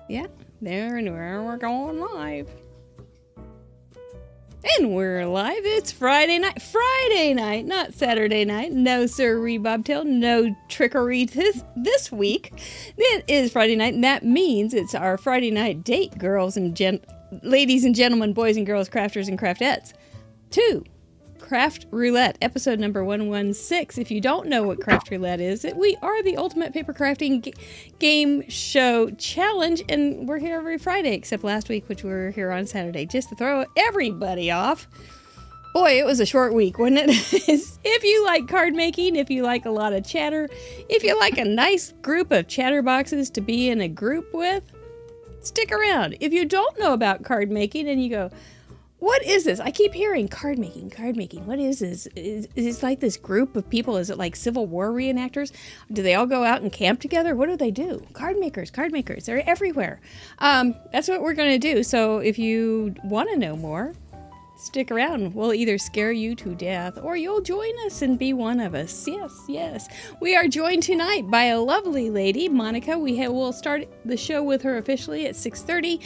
Yeah, there and we're going live. And we're live. It's Friday night. Friday night, not Saturday night. No, sir, Bobtail. No trickery this week. It is Friday night, and that means it's our Friday night date, girls and ladies and gentlemen, boys and girls, crafters and craftettes. 2. Craft Roulette, episode number 116. If you don't know what Craft Roulette is, we are the ultimate paper crafting game show challenge, and we're here every Friday, except last week, which we were here on Saturday, just to throw everybody off. Boy, it was a short week, wasn't it? If you like card making, if you like a lot of chatter, if you like a nice group of chatterboxes to be in a group with, stick around. If you don't know about card making and you go, what is this? I keep hearing card making. What is this? Is it like this group of people? Is it like Civil War reenactors? Do they all go out and camp together? What do? Card makers. They're everywhere. That's what we're going to do. So if you want to know more, stick around. We'll either scare you to death or you'll join us and be one of us. Yes. We are joined tonight by a lovely lady, Monica. We'll start the show with her officially at 6:30.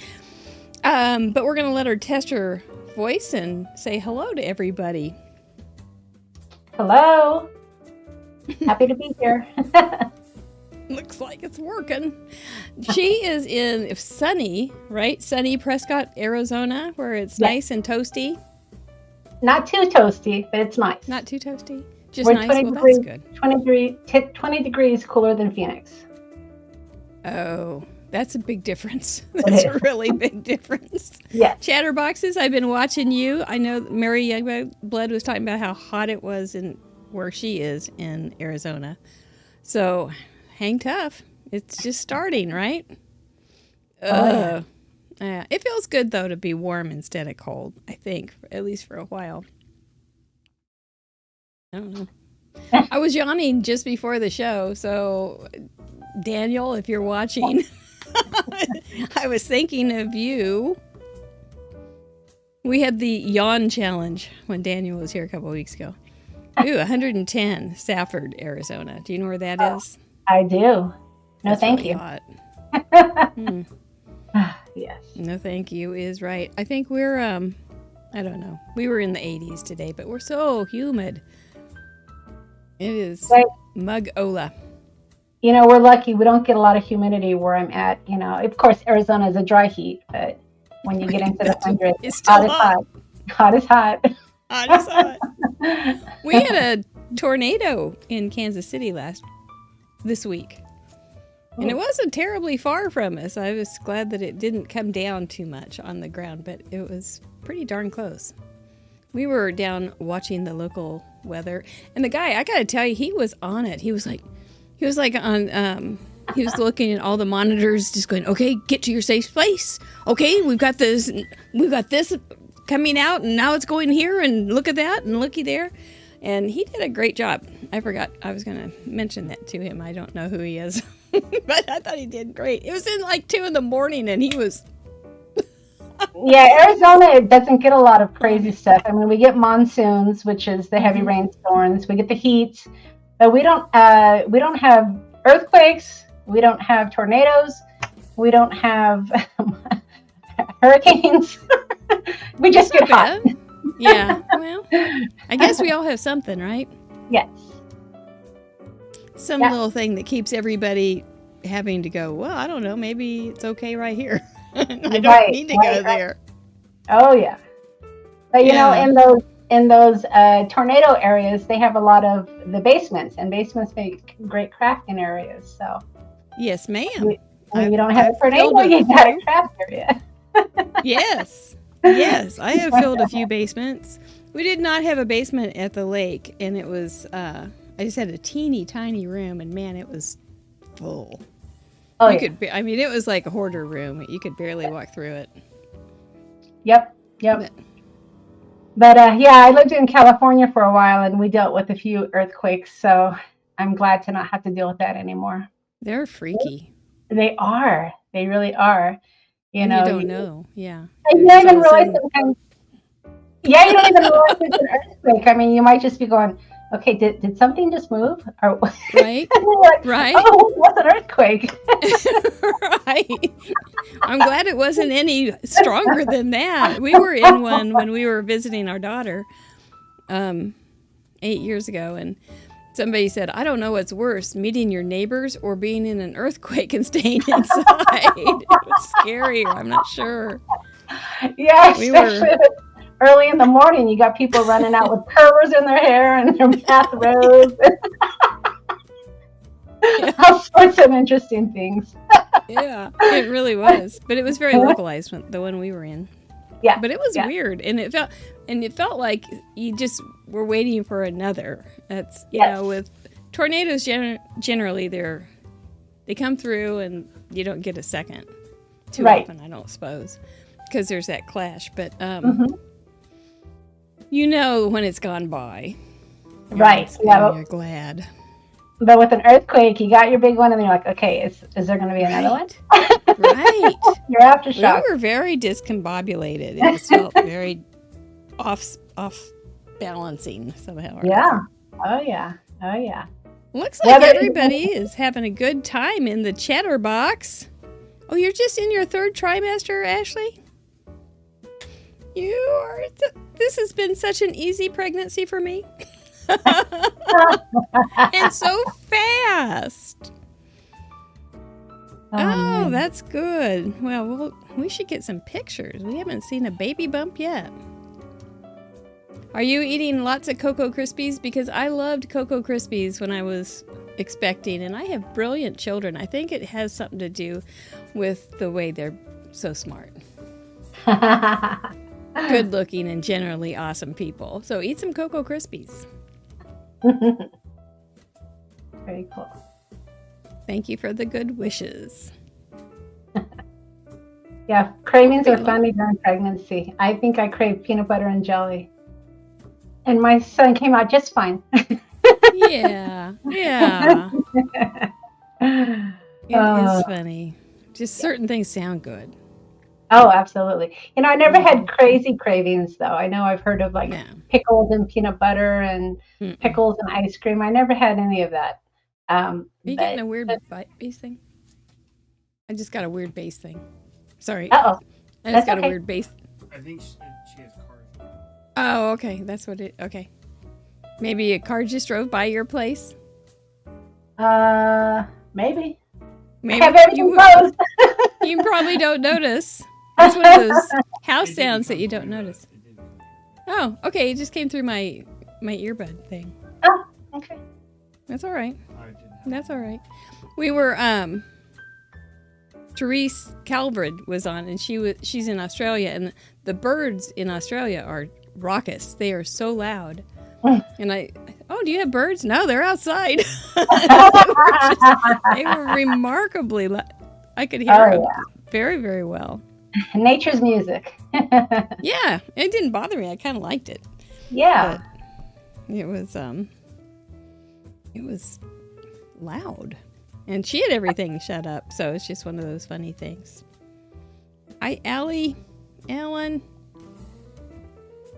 But we're going to let her test her voice and say hello to everybody. Hello. Happy to be here. Looks like it's working. She is in sunny Prescott, Arizona, where it's nice and toasty. Not too toasty, but it's nice. Not too toasty. Just We're nice. 20 Well, degrees, that's good. 20 degrees cooler than Phoenix. Oh, that's a big difference. That's a really big difference. Yeah. Chatterboxes, I've been watching you. I know Mary Youngblood was talking about how hot it was in where she is in Arizona. So hang tough. It's just starting, right? Yeah. It feels good, though, to be warm instead of cold, I think, at least for a while. I don't know. I was yawning just before the show, so Daniel, if you're watching, I was thinking of you. We had the yawn challenge when Daniel was here a couple of weeks ago. 110, Safford, Arizona. Do you know where that is? I do. No, That's thank you. Yes. No, thank you is right. I think we're, I don't know. We were in the 80s today, but we're so humid. It is mug-ola. You know, we're lucky. We don't get a lot of humidity where I'm at. You know, of course, Arizona is a dry heat, but when you get into the hundreds, it's hot as hot. Hot as hot. Hot as hot. We had a tornado in Kansas City this week. And it wasn't terribly far from us. I was glad that it didn't come down too much on the ground, but it was pretty darn close. We were down watching the local weather, and the guy, I gotta tell you, he was on it. He was looking at all the monitors, just going, okay, get to your safe place. Okay, we've got this coming out, and now it's going here, and look at that, and looky there. And he did a great job. I forgot I was going to mention that to him. I don't know who he is, but I thought he did great. It was in like 2 a.m, and he was... Yeah, Arizona, it doesn't get a lot of crazy stuff. I mean, we get monsoons, which is the heavy rainstorms. We get the heat, but we don't have earthquakes. We don't have tornadoes. We don't have hurricanes. We just get hot. Yeah, well, I guess we all have something, right? Yes. Some little thing that keeps everybody having to go, well, I don't know, maybe it's okay right here. I don't need to go there. Oh, yeah. But, you know, in those tornado areas, they have a lot of the basements, and basements make great crafting areas. So, yes, ma'am. When you don't have a tornado, you got a craft area. Yes, I have filled a few basements. We did not have a basement at the lake, and it was, I just had a teeny tiny room, and man, it was full. Oh, it was like a hoarder room. You could barely walk through it. Yep. But I lived in California for a while, and we dealt with a few earthquakes, so I'm glad to not have to deal with that anymore. They're freaky. They are. They really are. You don't know. Yeah. You don't even realize sometimes. Yeah, you don't even realize it's an earthquake. I mean, you might just be going, okay, did something just move? Or Right? like, Right? oh, what's an earthquake? Right. I'm glad it wasn't any stronger than that. We were in one when we were visiting our daughter 8 years ago, and somebody said, I don't know what's worse, meeting your neighbors or being in an earthquake and staying inside. It was scarier. I'm not sure. Yeah, especially early in the morning, you got people running out with curlers in their hair and their bathrobes. Yeah. All sorts of interesting things. Yeah, it really was. But it was very localized, the one we were in. Yeah. But it was weird, and it felt like you just were waiting for another. That's with tornadoes generally they come through and you don't get a second too often, I don't suppose, because there's that clash. But you know when it's gone by, right? Yeah, you're glad. But with an earthquake, you got your big one, and you're like, okay, is there going to be another one? Right. You're aftershock. We were very discombobulated. It just felt very off balancing somehow. Yeah. Oh yeah. Oh yeah. Looks like everybody is having a good time in the chatterbox. Oh, you're just in your third trimester, Ashley? You are. This has been such an easy pregnancy for me. And so fast. Oh, that's good. Well, we should get some pictures. We haven't seen a baby bump yet. Are you eating lots of Cocoa Krispies? Because I loved Cocoa Krispies when I was expecting, and I have brilliant children. I think it has something to do with the way they're so smart. Good looking and generally awesome people. So eat some Cocoa Krispies. Very cool. Thank you for the good wishes. Yeah, cravings are funny during pregnancy. I think I crave peanut butter and jelly. And my son came out just fine. Yeah. It is funny. Just certain things sound good. Oh, absolutely. I never had crazy cravings, though. I know I've heard of pickles and peanut butter and pickles and ice cream. I never had any of that. Are you getting a weird bass thing? I just got a weird bass thing. Sorry. Uh-oh. I just got a weird bass. I think she has cars. Oh, okay. That's what it... Okay. Maybe a car just drove by your place? Maybe. Maybe. Have everything closed. You probably don't notice. It's one of those house sounds that you don't notice. Oh, okay. It just came through my earbud thing. Oh, okay. That's all right. That's all right. We were Therese Calvert was on, and she's in Australia, and the birds in Australia are raucous. They are so loud. And do you have birds? No, they're outside. They were remarkably loud. I could hear them very, very well. Nature's music. Yeah, it didn't bother me. I kind of liked it. Yeah. But it was loud. And she had everything shut up, so it's just one of those funny things. Hi, Allie, Alan.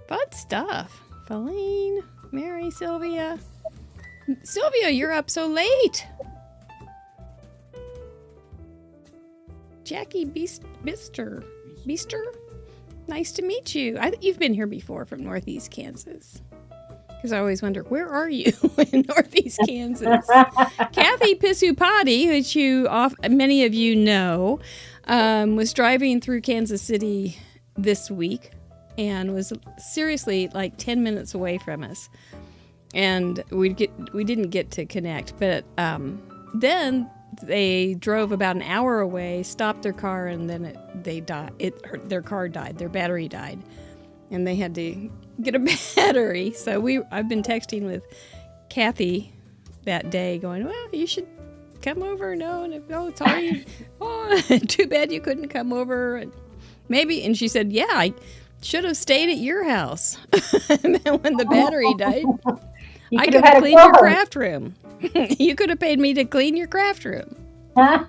Fun stuff. Feline, Mary, Sylvia. Sylvia, you're up so late. Jackie Bister. Nice to meet you. You've been here before from Northeast Kansas. Because I always wonder, where are you in Northeast Kansas? Kathy Pisupati, which many of you know, was driving through Kansas City this week and was seriously like 10 minutes away from us. And we didn't get to connect. But then they drove about an hour away, stopped their car, and then their car died. Their battery died. And they had to get a battery. So I've been texting with Kathy that day going, well, you should come over. No, sorry. Oh, too bad you couldn't come over. And she said, yeah, I should have stayed at your house. And then when the battery died, I could have cleaned your craft room. You could have paid me to clean your craft room. Or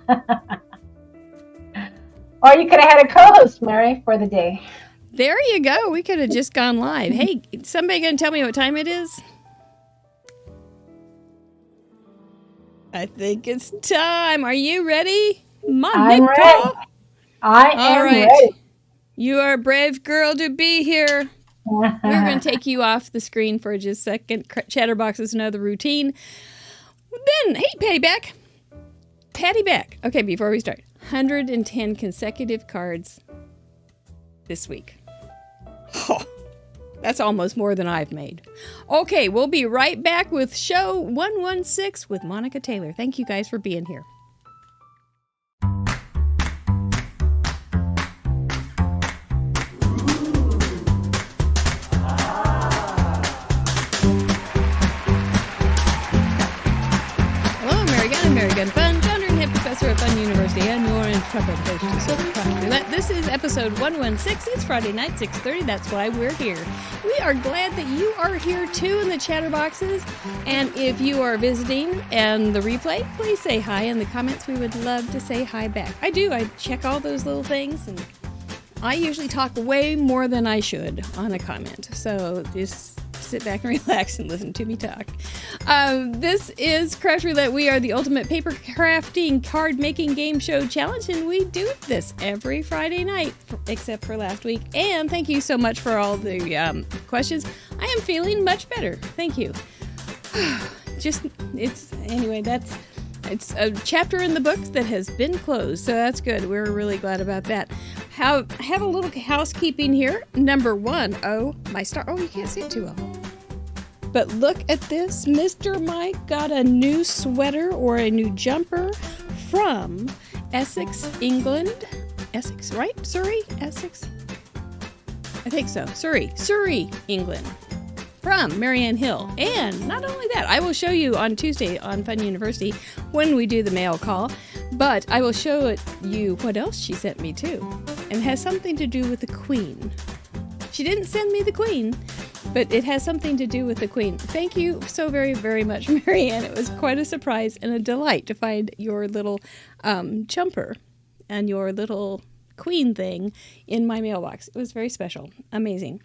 you could have had a co-host, Mary, for the day. There you go. We could have just gone live. Hey, somebody going to tell me what time it is? I think it's time. Are you ready? Monica? I'm ready. I am ready. You are a brave girl to be here. We're going to take you off the screen for just a second. Chatterbox is another routine. Then, hey, Patty back. Okay, before we start, 110 consecutive cards this week. Oh, that's almost more than I've made. Okay, we'll be right back with show 116 with Monica Taylor. Thank you guys for being here. American Fun, founder and head professor at Fun University, and your intrepid hostess of Craft Roulette. This is episode 116. It's Friday night, 6:30. That's why we're here. We are glad that you are here too in the chatterboxes. And if you are visiting and the replay, please say hi in the comments. We would love to say hi back. I do. I check all those little things, and I usually talk way more than I should on a comment. So just sit back and relax and listen to me talk. This is Craft Roulette. We are the ultimate paper crafting card making game show challenge, and we do this every Friday night, except for last week. And thank you so much for all the questions. I am feeling much better. Thank you. It's a chapter in the book that has been closed, so that's good. We're really glad about that. Have a little housekeeping here. Number one, my star. Oh, you can't see it too well. But look at this. Mr. Mike got a new sweater or a new jumper from Essex, England. Essex, right? Surrey? Essex? I think so. Surrey, England. From Marianne Hill. And not only that, I will show you on Tuesday on Fun University when we do the mail call, but I will show you what else she sent me too. And it has something to do with the Queen. She didn't send me the Queen, but it has something to do with the Queen. Thank you so very, very much, Marianne. It was quite a surprise and a delight to find your little jumper and your little Queen thing in my mailbox. It was very special. Amazing.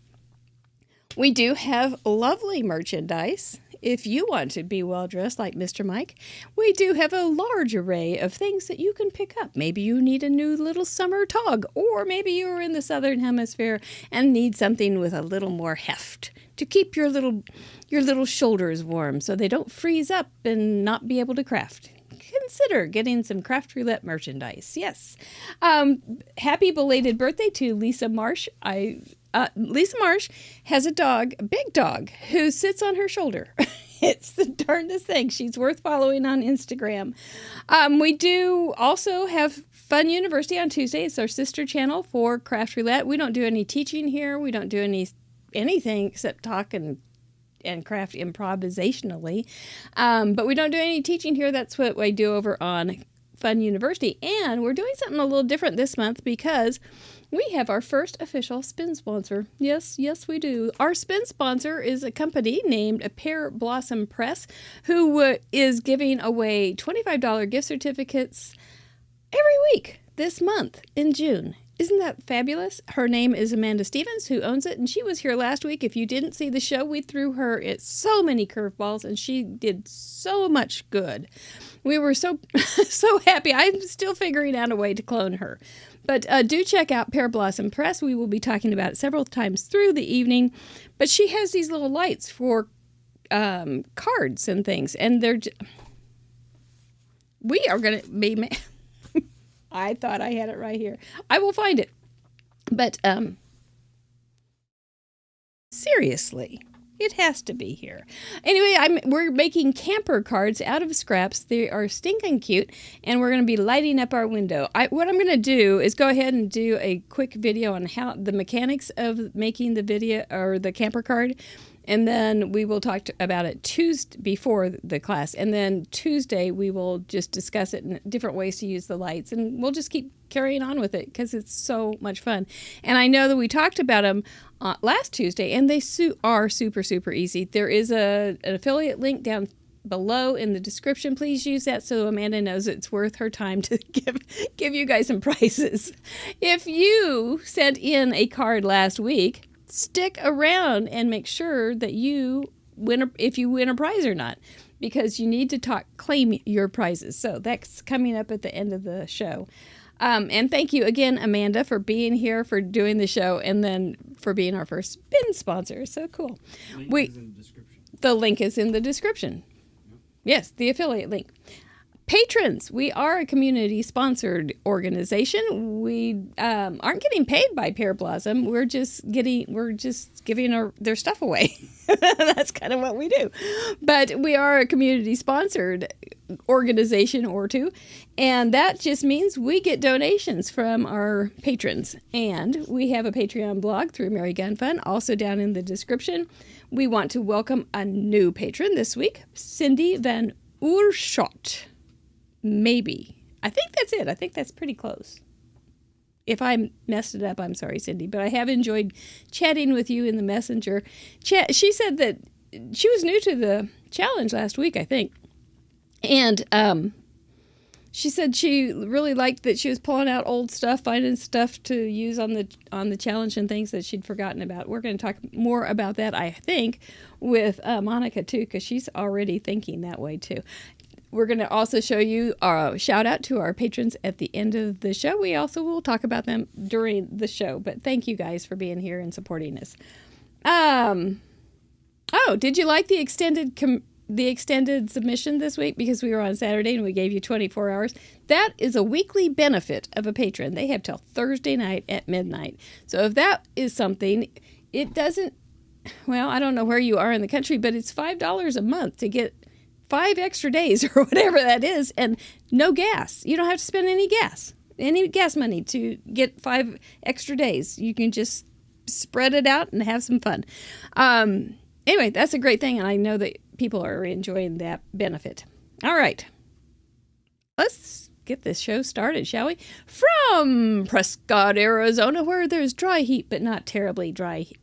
We do have lovely merchandise. If you want to be well-dressed like Mr. Mike, we do have a large array of things that you can pick up. Maybe you need a new little summer tog, or maybe you're in the Southern Hemisphere and need something with a little more heft to keep your little shoulders warm so they don't freeze up and not be able to craft. Consider getting some Craft Roulette merchandise. Yes. Happy belated birthday to Lisa Marsh. Lisa Marsh has a dog, a big dog, who sits on her shoulder. It's the darndest thing. She's worth following on Instagram. We do also have Fun University on Tuesday. It's our sister channel for Craft Roulette. We don't do any teaching here. We don't do anything except talk and craft improvisationally. But we don't do any teaching here. That's what we do over on Fun University. And we're doing something a little different this month because we have our first official spin sponsor. Yes, we do. Our spin sponsor is a company named Pear Blossom Press, who is giving away $25 gift certificates every week this month in June. Isn't that fabulous? Her name is Amanda Stevens, who owns it, and she was here last week. If you didn't see the show, we threw her so many curveballs, and she did so much good. We were so happy. I'm still figuring out a way to clone her. But do check out Pear Blossom Press. We will be talking about it several times through the evening. But she has these little lights for cards and things, and we are going to be... I thought I had it right here. I will find it. But, seriously, it has to be here. Anyway, we're making camper cards out of scraps. They are stinking cute, and we're going to be lighting up our window. What I'm going to do is go ahead and do a quick video on how the mechanics of making the video or the camper card. And then we will talk about it Tuesday before the class. And then Tuesday, we will just discuss it in different ways to use the lights. And we'll just keep carrying on with it because it's so much fun. And I know that we talked about them last Tuesday, and they are super, super easy. There is an affiliate link down below in the description. Please use that so Amanda knows it's worth her time to give you guys some prizes. If you sent in a card last week, stick around and make sure that you win if you win a prize or not. because you need to claim your prizes. So that's coming up at the end of the show. And thank you again, Amanda, for being here, for doing the show, and then for being our first spin sponsor. So cool. Link is in the description. The link is in the description. Yep. Yes, the affiliate link. Patrons, we are a community-sponsored organization. We aren't getting paid by Pear Blossom. We're just giving their stuff away. That's kind of what we do. But we are a community-sponsored organization or two, and that just means we get donations from our patrons. And we have a Patreon blog through Mary Gun Fun, also down in the description. We want to welcome a new patron this week, Cindy Van Oorschot. Maybe. I think that's it. I think that's pretty close. If I messed it up, I'm sorry, Cindy. But I have enjoyed chatting with you in the messenger. She said that she was new to the challenge last week, I think. And she said she really liked that she was pulling out old stuff, finding stuff to use on the challenge and things that she'd forgotten about. We're going to talk more about that, I think, with Monica, too, because she's already thinking that way, too. We're going to also show you a shout out to our patrons at the end of the show. We also will talk about them during the show, but thank you guys for being here and supporting us. Oh, did you like the extended submission this week? Because we were on Saturday and we gave you 24 hours. That is a weekly benefit of a patron. They have till Thursday night at midnight. So if that is something, it doesn't, well, I don't know where you are in the country, but it's $5 a month to get 5 extra days or whatever that is, and no gas. You don't have to spend any gas money to get 5 extra days. You can just spread it out and have some fun. Anyway, that's a great thing, and I know that people are enjoying that benefit. All right. Let's get this show started, shall we? From Prescott, Arizona, where there's dry heat, but not terribly dry heat.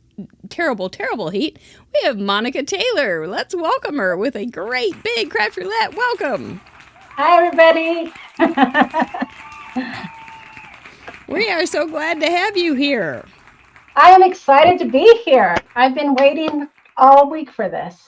Terrible heat. We have Monica Taylor. Let's welcome her with a great big craft roulette. Welcome. Hi, everybody. We are so glad to have you here. I am excited to be here. I've been waiting all week for this.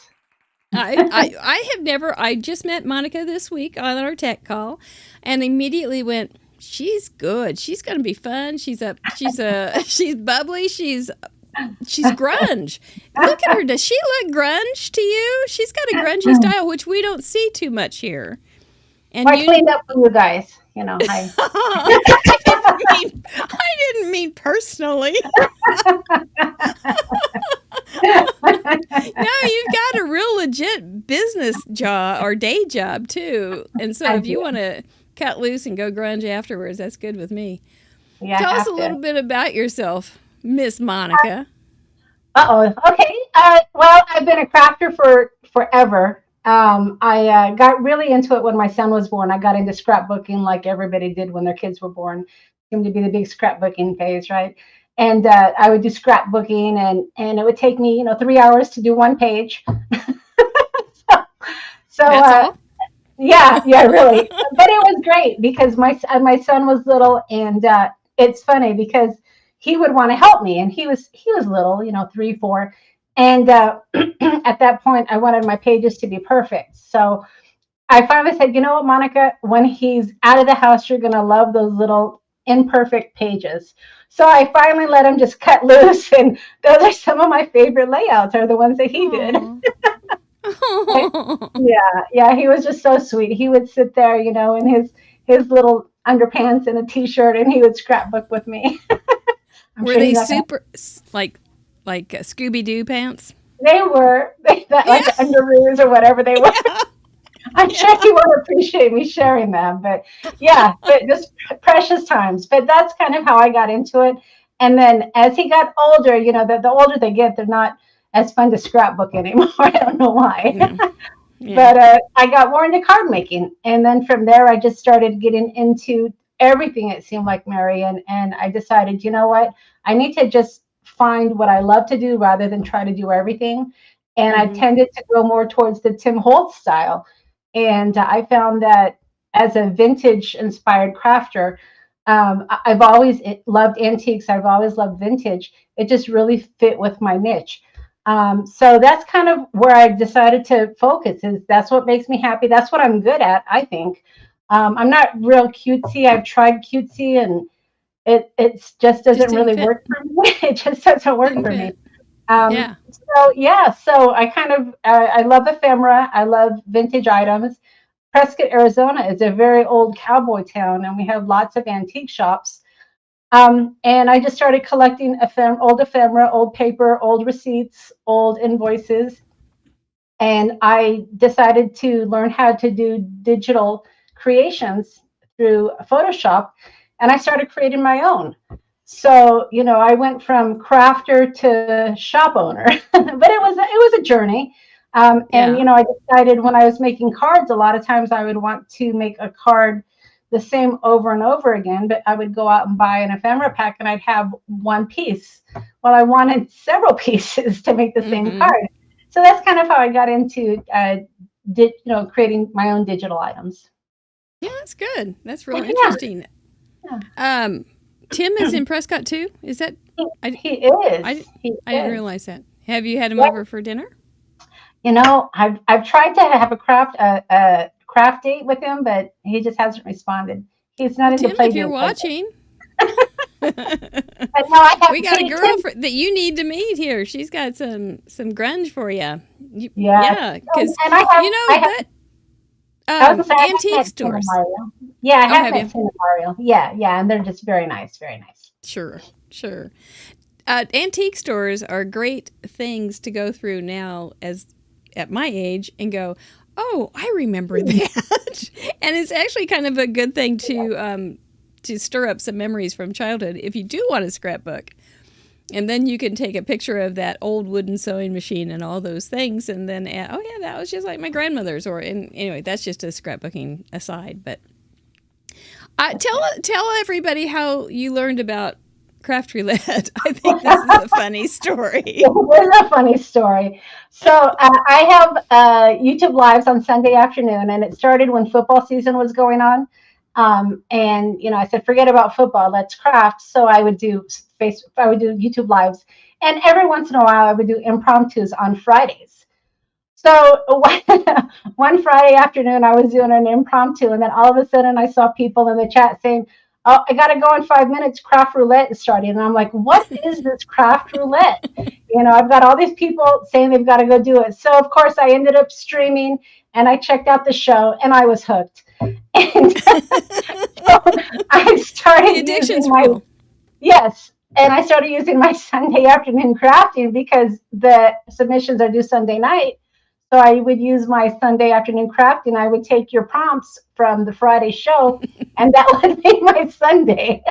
I just met Monica this week on our tech call and immediately went, she's good. She's going to be fun. She's bubbly. She's grunge. Look at her. Does she look grunge to you? She's got a grungy style, which we don't see too much here. And I cleaned up for you guys. You know, I didn't mean personally. No, you've got a real legit business job or day job too. And so if you want to cut loose and go grunge afterwards, that's good with me. Yeah, Tell us a little bit about yourself, Miss Monica. Okay. Well, I've been a crafter for forever. I got really into it when my son was born. I got into scrapbooking like everybody did when their kids were born. Seemed to be the big scrapbooking phase, right? And I would do scrapbooking, and it would take me, 3 hours to do one page. so yeah, really. But it was great because my son was little, and it's funny because he would want to help me, and he was little, 3, 4, and at that point, I wanted my pages to be perfect. So I finally said, you know what, Monica, when he's out of the house, you're gonna love those little imperfect pages. So I finally let him just cut loose, and those are some of my favorite layouts. Are the ones that he did. Yeah, he was just so sweet. He would sit there, in his little underpants and a t-shirt, and he would scrapbook with me. Were they super like Scooby-Doo pants? They were like underoos or whatever they were. Yeah. I'm sure he won't appreciate me sharing them, but yeah, but just precious times. But that's kind of how I got into it. And then as he got older, the older they get, they're not as fun to scrapbook anymore. I don't know why. Yeah. But I got more into card making. And then from there, I just started getting into everything, it seemed like, Mary. And I decided, you know what? I need to just find what I love to do rather than try to do everything. And I tended to go more towards the Tim Holtz style. And I found that as a vintage inspired crafter, I've always loved antiques. I've always loved vintage. It just really fit with my niche. So that's kind of where I decided to focus. Is that's what makes me happy. That's what I'm good at, I think. I'm not real cutesy. I've tried cutesy, and it just doesn't really work for me. It just doesn't work for me. Yeah. So I kind of I love ephemera. I love vintage items. Prescott, Arizona is a very old cowboy town, and we have lots of antique shops. And I just started collecting old ephemera, old paper, old receipts, old invoices. And I decided to learn how to do digital creations through Photoshop, and I started creating my own. So, I went from crafter to shop owner, but it was a journey. And I decided when I was making cards, a lot of times I would want to make a card the same over and over again, but I would go out and buy an ephemera pack and I'd have one piece. Well, I wanted several pieces to make the same card. So that's kind of how I got into creating my own digital items. Yeah, that's good. That's really interesting. Yeah. Tim is in Prescott too. Is that? He is. I didn't realize that. Have you had him over for dinner? I've tried to have a craft date with him, but he just hasn't responded. He's not into play. If you're watching, we got a girl that you need to meet here. She's got some grunge for you. Yeah, because antique stores. Yeah, I have met Santa Mario. Yeah, and they're just very nice, very nice. Sure. Antique stores are great things to go through now, as at my age, and go, oh, I remember that. And it's actually kind of a good thing to stir up some memories from childhood if you do want a scrapbook. And then you can take a picture of that old wooden sewing machine and all those things, and then add, oh yeah, that was just like my grandmother's. Anyway, that's just a scrapbooking aside. But tell everybody how you learned about craft roulette. I think this is a funny story. It is a funny story. So I have YouTube lives on Sunday afternoon, and it started when football season was going on. And I said, forget about football, let's craft. So I would do YouTube lives, and every once in a while I would do impromptus on Fridays. So one Friday afternoon I was doing an impromptu, and then all of a sudden I saw people in the chat saying, oh, I got to go in 5 minutes, craft roulette is starting. And I'm like, what is this craft roulette? I've got all these people saying they've got to go do it. So of course I ended up streaming, and I checked out the show, and I was hooked. And so I started I started using my Sunday afternoon crafting, because the submissions are due Sunday night. So I would use my Sunday afternoon crafting. I would take your prompts from the Friday show, and that would be my Sunday.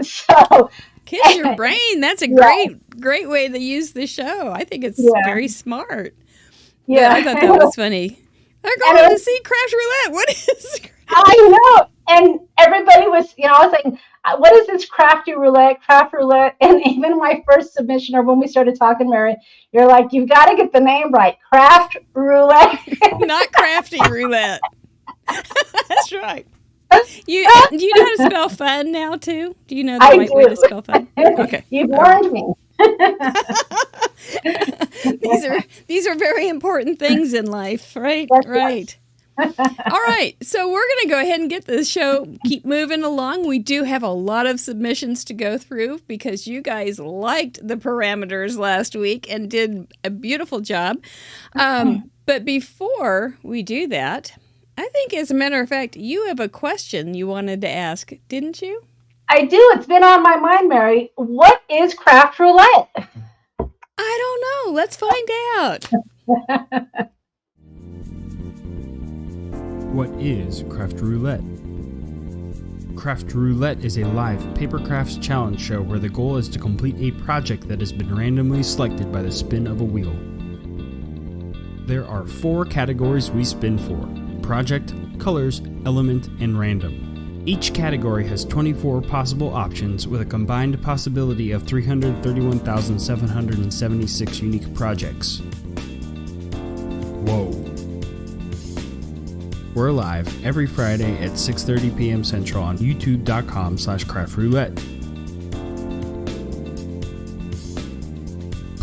So kiss your brain. That's a great way to use the show. I think it's very smart. Yeah, I thought that was funny. They're going to see craft roulette. What is? I know, and everybody was, I was like, what is this craft roulette? And even my first submission, or when we started talking, Mary, you're like, you've got to get the name right, craft roulette, not crafty roulette. That's right. Do you know how to spell fun now too? Do you know the right way to spell fun? Okay, you've warned me. These are very important things in life, right? That's right. All right, so we're going to go ahead and get the show keep moving along. We do have a lot of submissions to go through, because you guys liked the parameters last week and did a beautiful job. But before we do that, I think, as a matter of fact, you have a question you wanted to ask, didn't you? I do. It's been on my mind, Mary. What is craft roulette? I don't know. Let's find out. What is Craft Roulette? Craft Roulette is a live paper crafts challenge show where the goal is to complete a project that has been randomly selected by the spin of a wheel. There are 4 categories we spin for: project, colors, element, and random. Each category has 24 possible options, with a combined possibility of 331,776 unique projects. Whoa. We're live every Friday at 6:30 p.m. Central on youtube.com/craftroulette.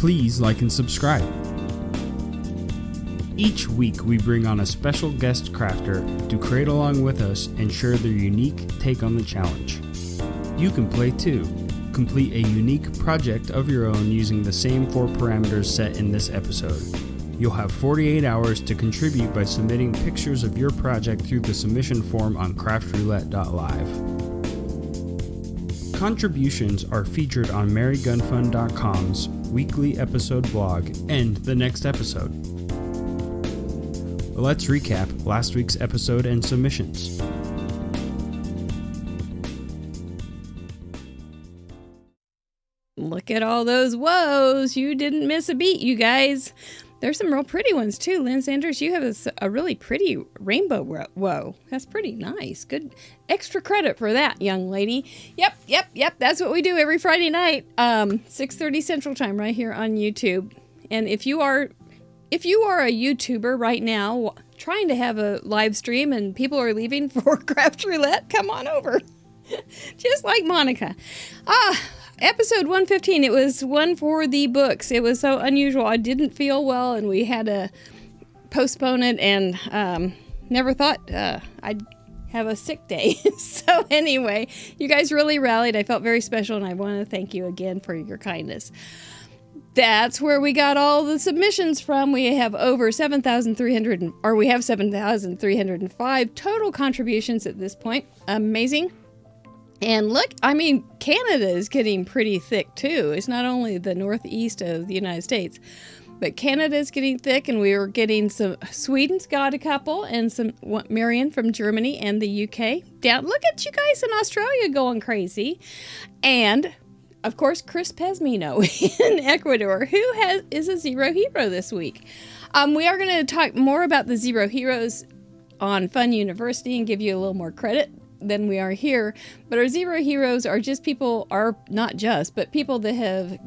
Please like and subscribe. Each week we bring on a special guest crafter to create along with us and share their unique take on the challenge. You can play too. Complete a unique project of your own using the same 4 parameters set in this episode. You'll have 48 hours to contribute by submitting pictures of your project through the submission form on craftroulette.live. Contributions are featured on marygunfund.com's weekly episode blog and the next episode. Let's recap last week's episode and submissions. Look at all those woes. You didn't miss a beat, you guys. There's some real pretty ones, too. Lynn Sanders, you have a really pretty rainbow woe. That's pretty nice. Good extra credit for that, young lady. Yep. That's what we do every Friday night, 6:30 Central Time right here on YouTube. And if you are a YouTuber right now trying to have a live stream and people are leaving for Craft Roulette, come on over. Just like Monica. Episode 115, it was one for the books. It was so unusual. I didn't feel well, and we had to postpone it, and never thought I'd have a sick day. So anyway, you guys really rallied. I felt very special, and I want to thank you again for your kindness. That's where we got all the submissions from. We have over 7,305 total contributions at this point. Amazing. And look, I mean, Canada is getting pretty thick too. It's not only the northeast of the United States, but Canada is getting thick, and we are getting some. Sweden's got a couple, and some Marion from Germany and the UK. Down, look at you guys in Australia going crazy, and of course Chris Pesmino in Ecuador, who is a Zero Hero this week. We are going to talk more about the Zero Heroes on Fun University and give you a little more credit than we are here. But our Zero Heroes are just people, are not just, but people that have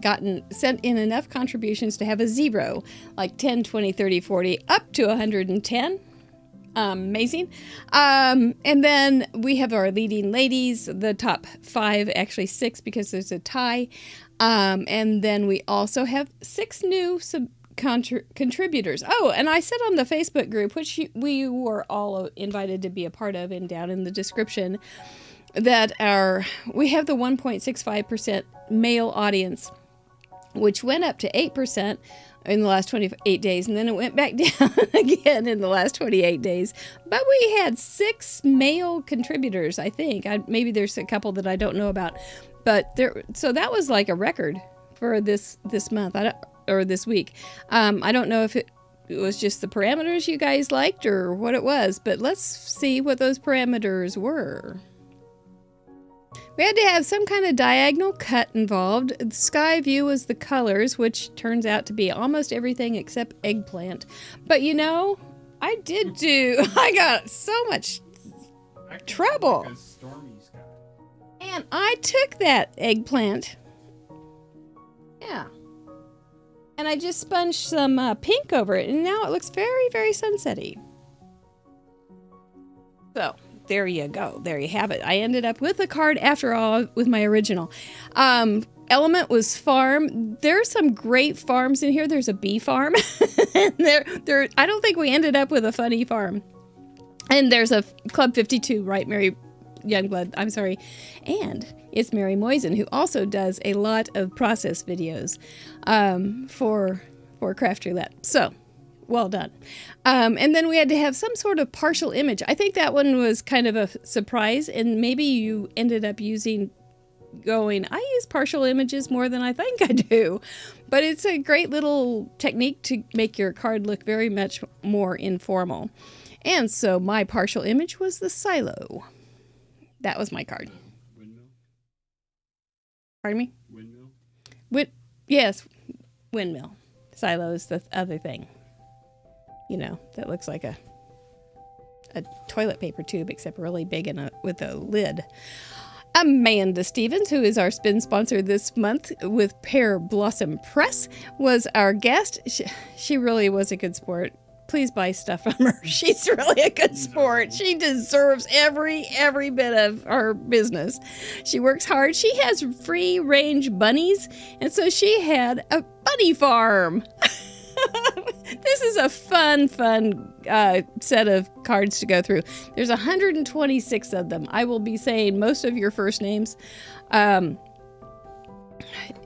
sent in enough contributions to have a zero, like 10, 20, 30, 40, up to 110. Amazing. And then we have our leading ladies, the top 5, actually 6 because there's a tie. And then we also have 6 new contributors. Oh, and I said on the Facebook group, which we were all invited to be a part of, and down in the description, that we have the 1.65% male audience, which went up to 8% in the last 28 days, and then it went back down again in the last 28 days. But we had 6 male contributors, I think. Maybe there's a couple that I don't know about, but so that was like a record for this month. Or this week. I don't know if it was just the parameters you guys liked or what it was, but let's see what those parameters were. We had to have some kind of diagonal cut involved. The sky view was the colors, which turns out to be almost everything except eggplant. But you know, I got so much trouble. And I took that eggplant. Yeah. And I just sponged some pink over it, and now it looks very, very sunsetty. So, there you go. There you have it. I ended up with a card, after all, with my original. Element was farm. There's some great farms in here. There's a bee farm. And I don't think we ended up with a funny farm. And there's a Club 52, right, Mary Youngblood? I'm sorry. And it's Mary Moisen, who also does a lot of process videos for Craft Roulette. So, well done. And then we had to have some sort of partial image. I think that one was kind of a surprise, and maybe you ended up I use partial images more than I think I do. But it's a great little technique to make your card look very much more informal. And so my partial image was the silo. That was my card. Windmill? Pardon me? Windmill? Yes, windmill. Silo is the other thing. You know, that looks like a toilet paper tube, except really big and with a lid. Amanda Stevens, who is our spin sponsor this month with Pear Blossom Press, was our guest. She really was a good sport. Please buy stuff from her. She's really a good sport. She deserves every bit of her business. She works hard. She has free range bunnies, and so she had a Bunny Farm. This is a fun set of cards to go through. There's 126 of them. I will be saying most of your first names.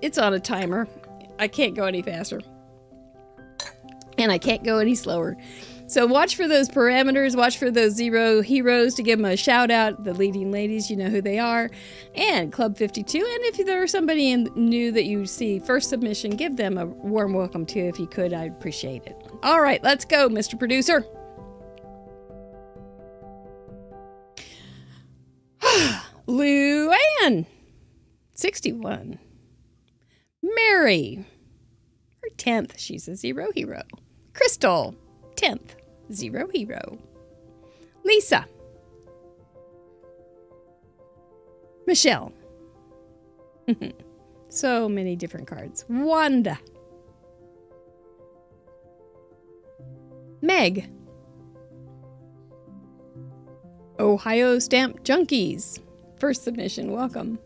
It's on a timer. I can't go any faster. And I can't go any slower. So watch for those parameters. Watch for those 0 heroes to give them a shout out. The leading ladies, you know who they are. And Club 52. And if there's somebody new that you see first submission, give them a warm welcome too. If you could, I'd appreciate it. All right, let's go, Mr. Producer. Luann, 61. Mary, her 10th. She's a 0 hero. Crystal, 10th. 0 hero. Lisa. Michelle. So many different cards. Wanda. Meg. Ohio Stamp Junkies. First submission, welcome.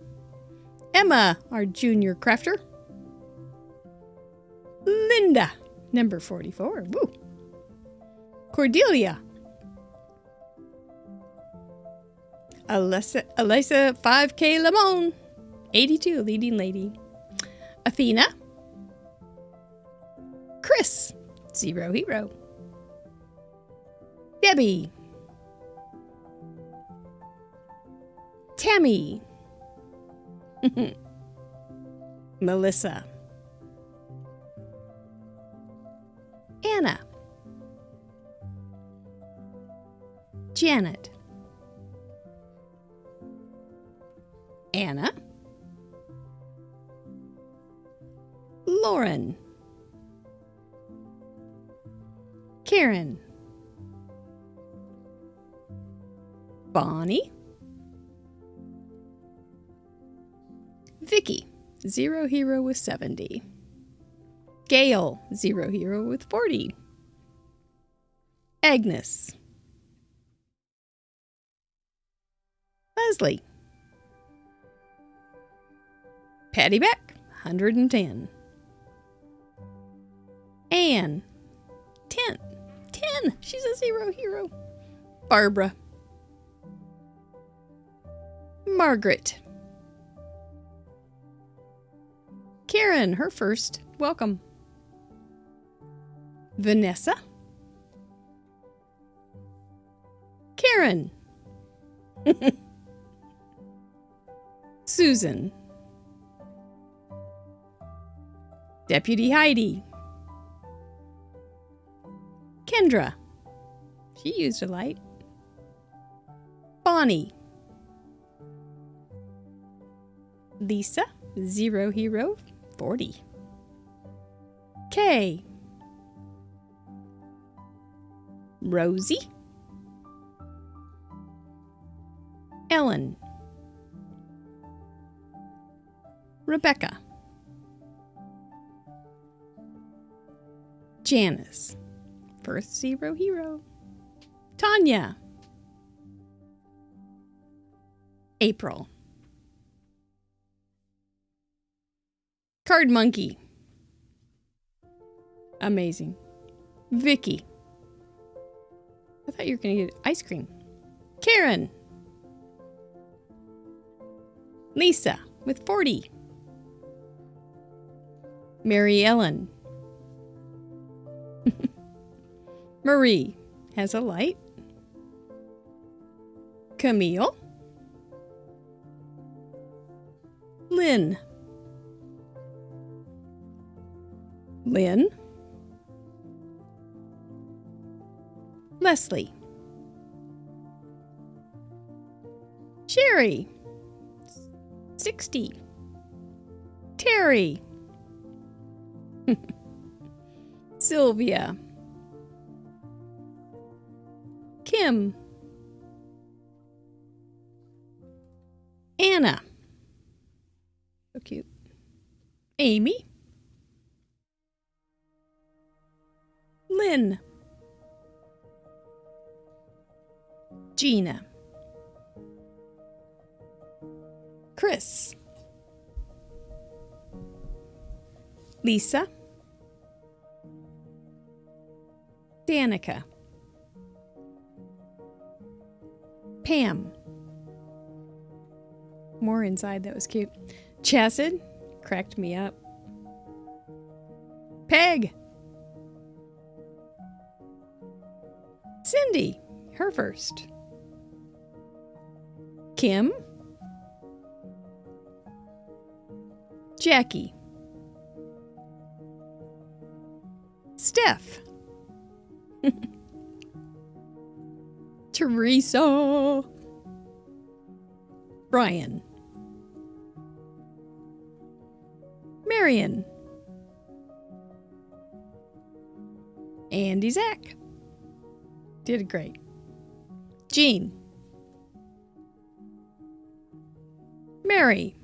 Emma, our junior crafter. Linda, number 44. Woo. Cordelia. Alyssa 5K Lamone. 82, leading lady. Athena. Chris, 0 hero. Debbie. Tammy. Melissa. Anna. Janet. Anna. Lauren. Karen. Bonnie. Vicky, 0 hero with 70. Gail, 0 hero with 40. Agnes. Leslie. Patty Beck, 110. Anne, 10. 10. She's a 0 hero. Barbara. Margaret. Karen, her first. Welcome. Vanessa. Karen. Susan. Deputy Heidi. Kendra. She used a light. Bonnie. Lisa, 0 hero, 40. Kay. Rosie. Ellen. Rebecca. Janice. First 0 hero. Tanya. April. Card Monkey. Amazing. Vicky. I thought you were going to get ice cream. Karen. Lisa with 40. Mary Ellen. Marie has a light. Camille. Lynn. Lynn. Leslie. Sherry. 60. Terry. Sylvia. Kim. Anna. So cute. Amy. Lynn. Gina. Chris. Lisa. Danica. Pam. More inside, that was cute. Chassid, cracked me up. Peg. Cindy, her first. Kim. Jackie. Steph. Teresa. Brian. Marion. Andy Zach. Did great. Jean. Mary.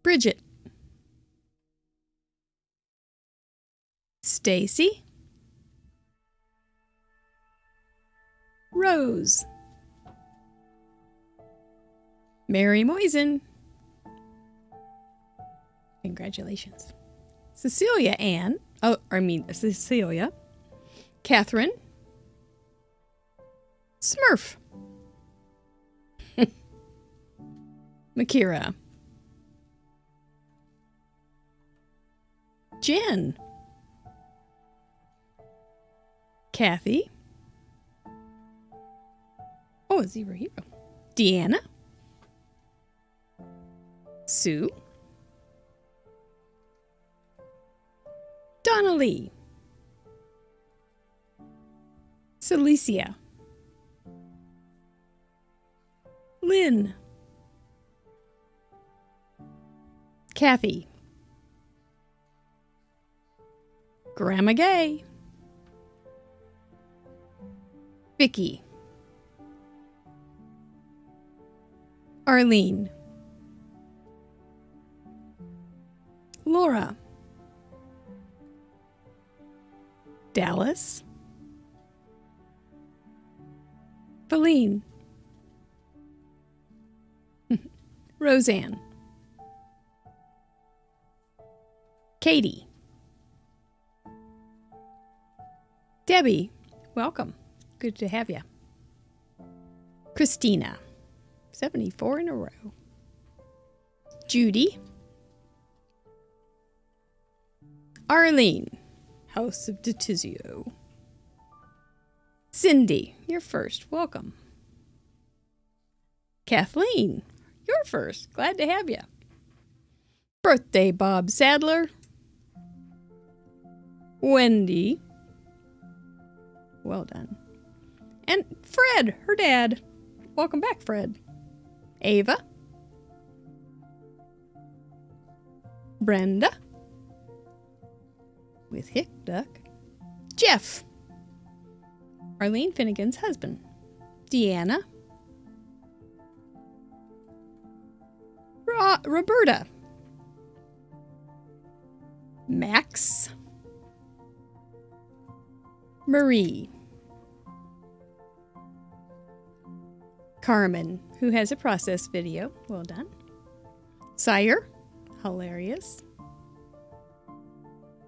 Bridget. Stacy. Rose. Mary Moisen. Congratulations. Cecilia Ann. Cecilia. Catherine. Smurf. Makira. Jen. Kathy. Oh, a Zero Hero. Deanna. Sue. Donna Lee. Celicia. Lynn. Kathy. Grandma Gay. Vicky. Arlene. Laura. Dallas. Feline. Roseanne. Katie. Debbie, welcome. Good to have you. Christina, 74 in a row. Judy. Arlene, House of Detizio. Cindy, you're first. Welcome. Kathleen, you're first. Glad to have you. Birthday Bob Sadler. Wendy. Well done. And Fred, her dad. Welcome back, Fred. Ava. Brenda. With Hick Duck. Jeff. Arlene Finnegan's husband. Deanna. Roberta. Max. Marie. Carmen, who has a process video. Well done. Sire. Hilarious.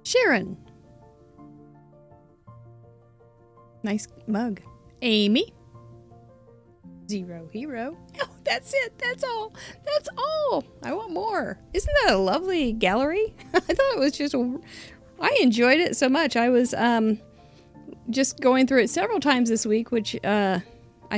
Sharon. Nice mug. Amy. Zero Hero. Oh, that's it. That's all. That's all. I want more. Isn't that a lovely gallery? I thought it was just... I enjoyed it so much. I was just going through it several times this week, which I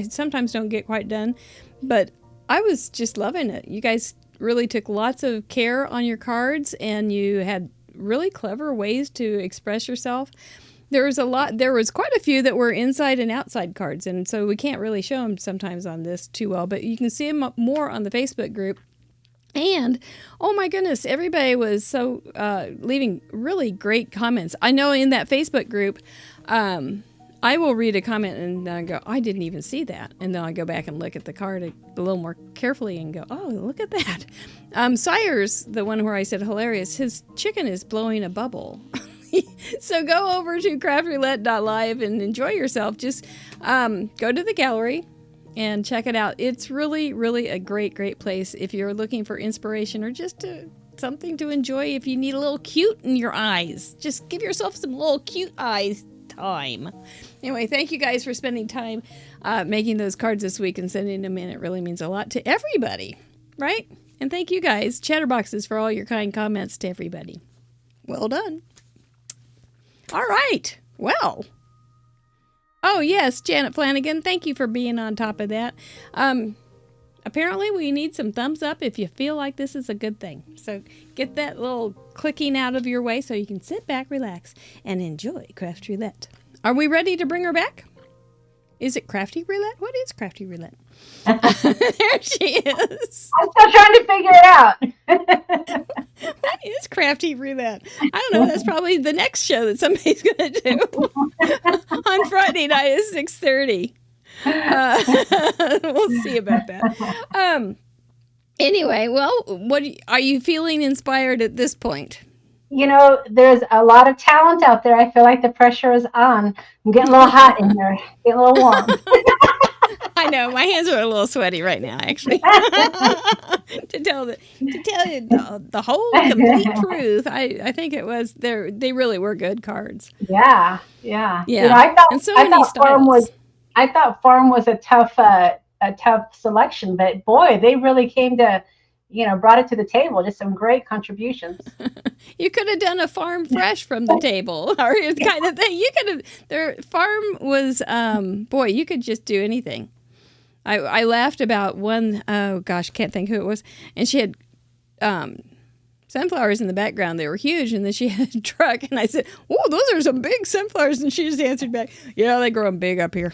sometimes don't get quite done. But I was just loving it. You guys really took lots of care on your cards, and you had really clever ways to express yourself. There was quite a few that were inside and outside cards, and so we can't really show them sometimes on this too well, but you can see them more on the Facebook group. And, oh my goodness, everybody was so leaving really great comments. I know in that Facebook group, I will read a comment and then I go, I didn't even see that. And then I go back and look at the card a little more carefully and go, oh, look at that. Sire's, the one where I said hilarious, his chicken is blowing a bubble. So go over to craftroulette.live and enjoy yourself. Just go to the gallery and check it out. It's really, really a great, great place if you're looking for inspiration or just to something to enjoy if you need a little cute in your eyes. Just give yourself some little cute eyes time. Anyway, thank you guys for spending time making those cards this week and sending them in. It really means a lot to everybody, right? And thank you guys, Chatterboxes, for all your kind comments to everybody. Well done. All right. Well. Oh, yes, Janet Flanagan, thank you for being on top of that. Apparently, we need some thumbs up if you feel like this is a good thing. So get that little clicking out of your way so you can sit back, relax, and enjoy Craft Roulette. Are we ready to bring her back? Is it Crafty Roulette? What is Crafty Roulette? There she is. I'm still trying to figure it out. What is Crafty Roulette? I don't know. That's probably the next show that somebody's going to do on Friday night at 6:30. We'll see about that. Anyway, well, what are you feeling inspired at this point? You know, there's a lot of talent out there. I feel like the pressure is on. I'm getting a little hot in here, getting a little warm. I know my hands are a little sweaty right now, actually. to tell you the whole complete truth, I think it was they really were good cards. Yeah. You know, I thought Farm was a tough selection, but boy, they really came to, brought it to the table. Just some great contributions. You could have done a Farm Fresh from the table, or kind of thing. You could have. Their Farm was, boy, you could just do anything. I laughed about one, oh gosh, can't think who it was, and she had sunflowers in the background. They were huge, and then she had a truck, and I said, "Oh, those are some big sunflowers," and she just answered back, "Yeah, they grow them big up here."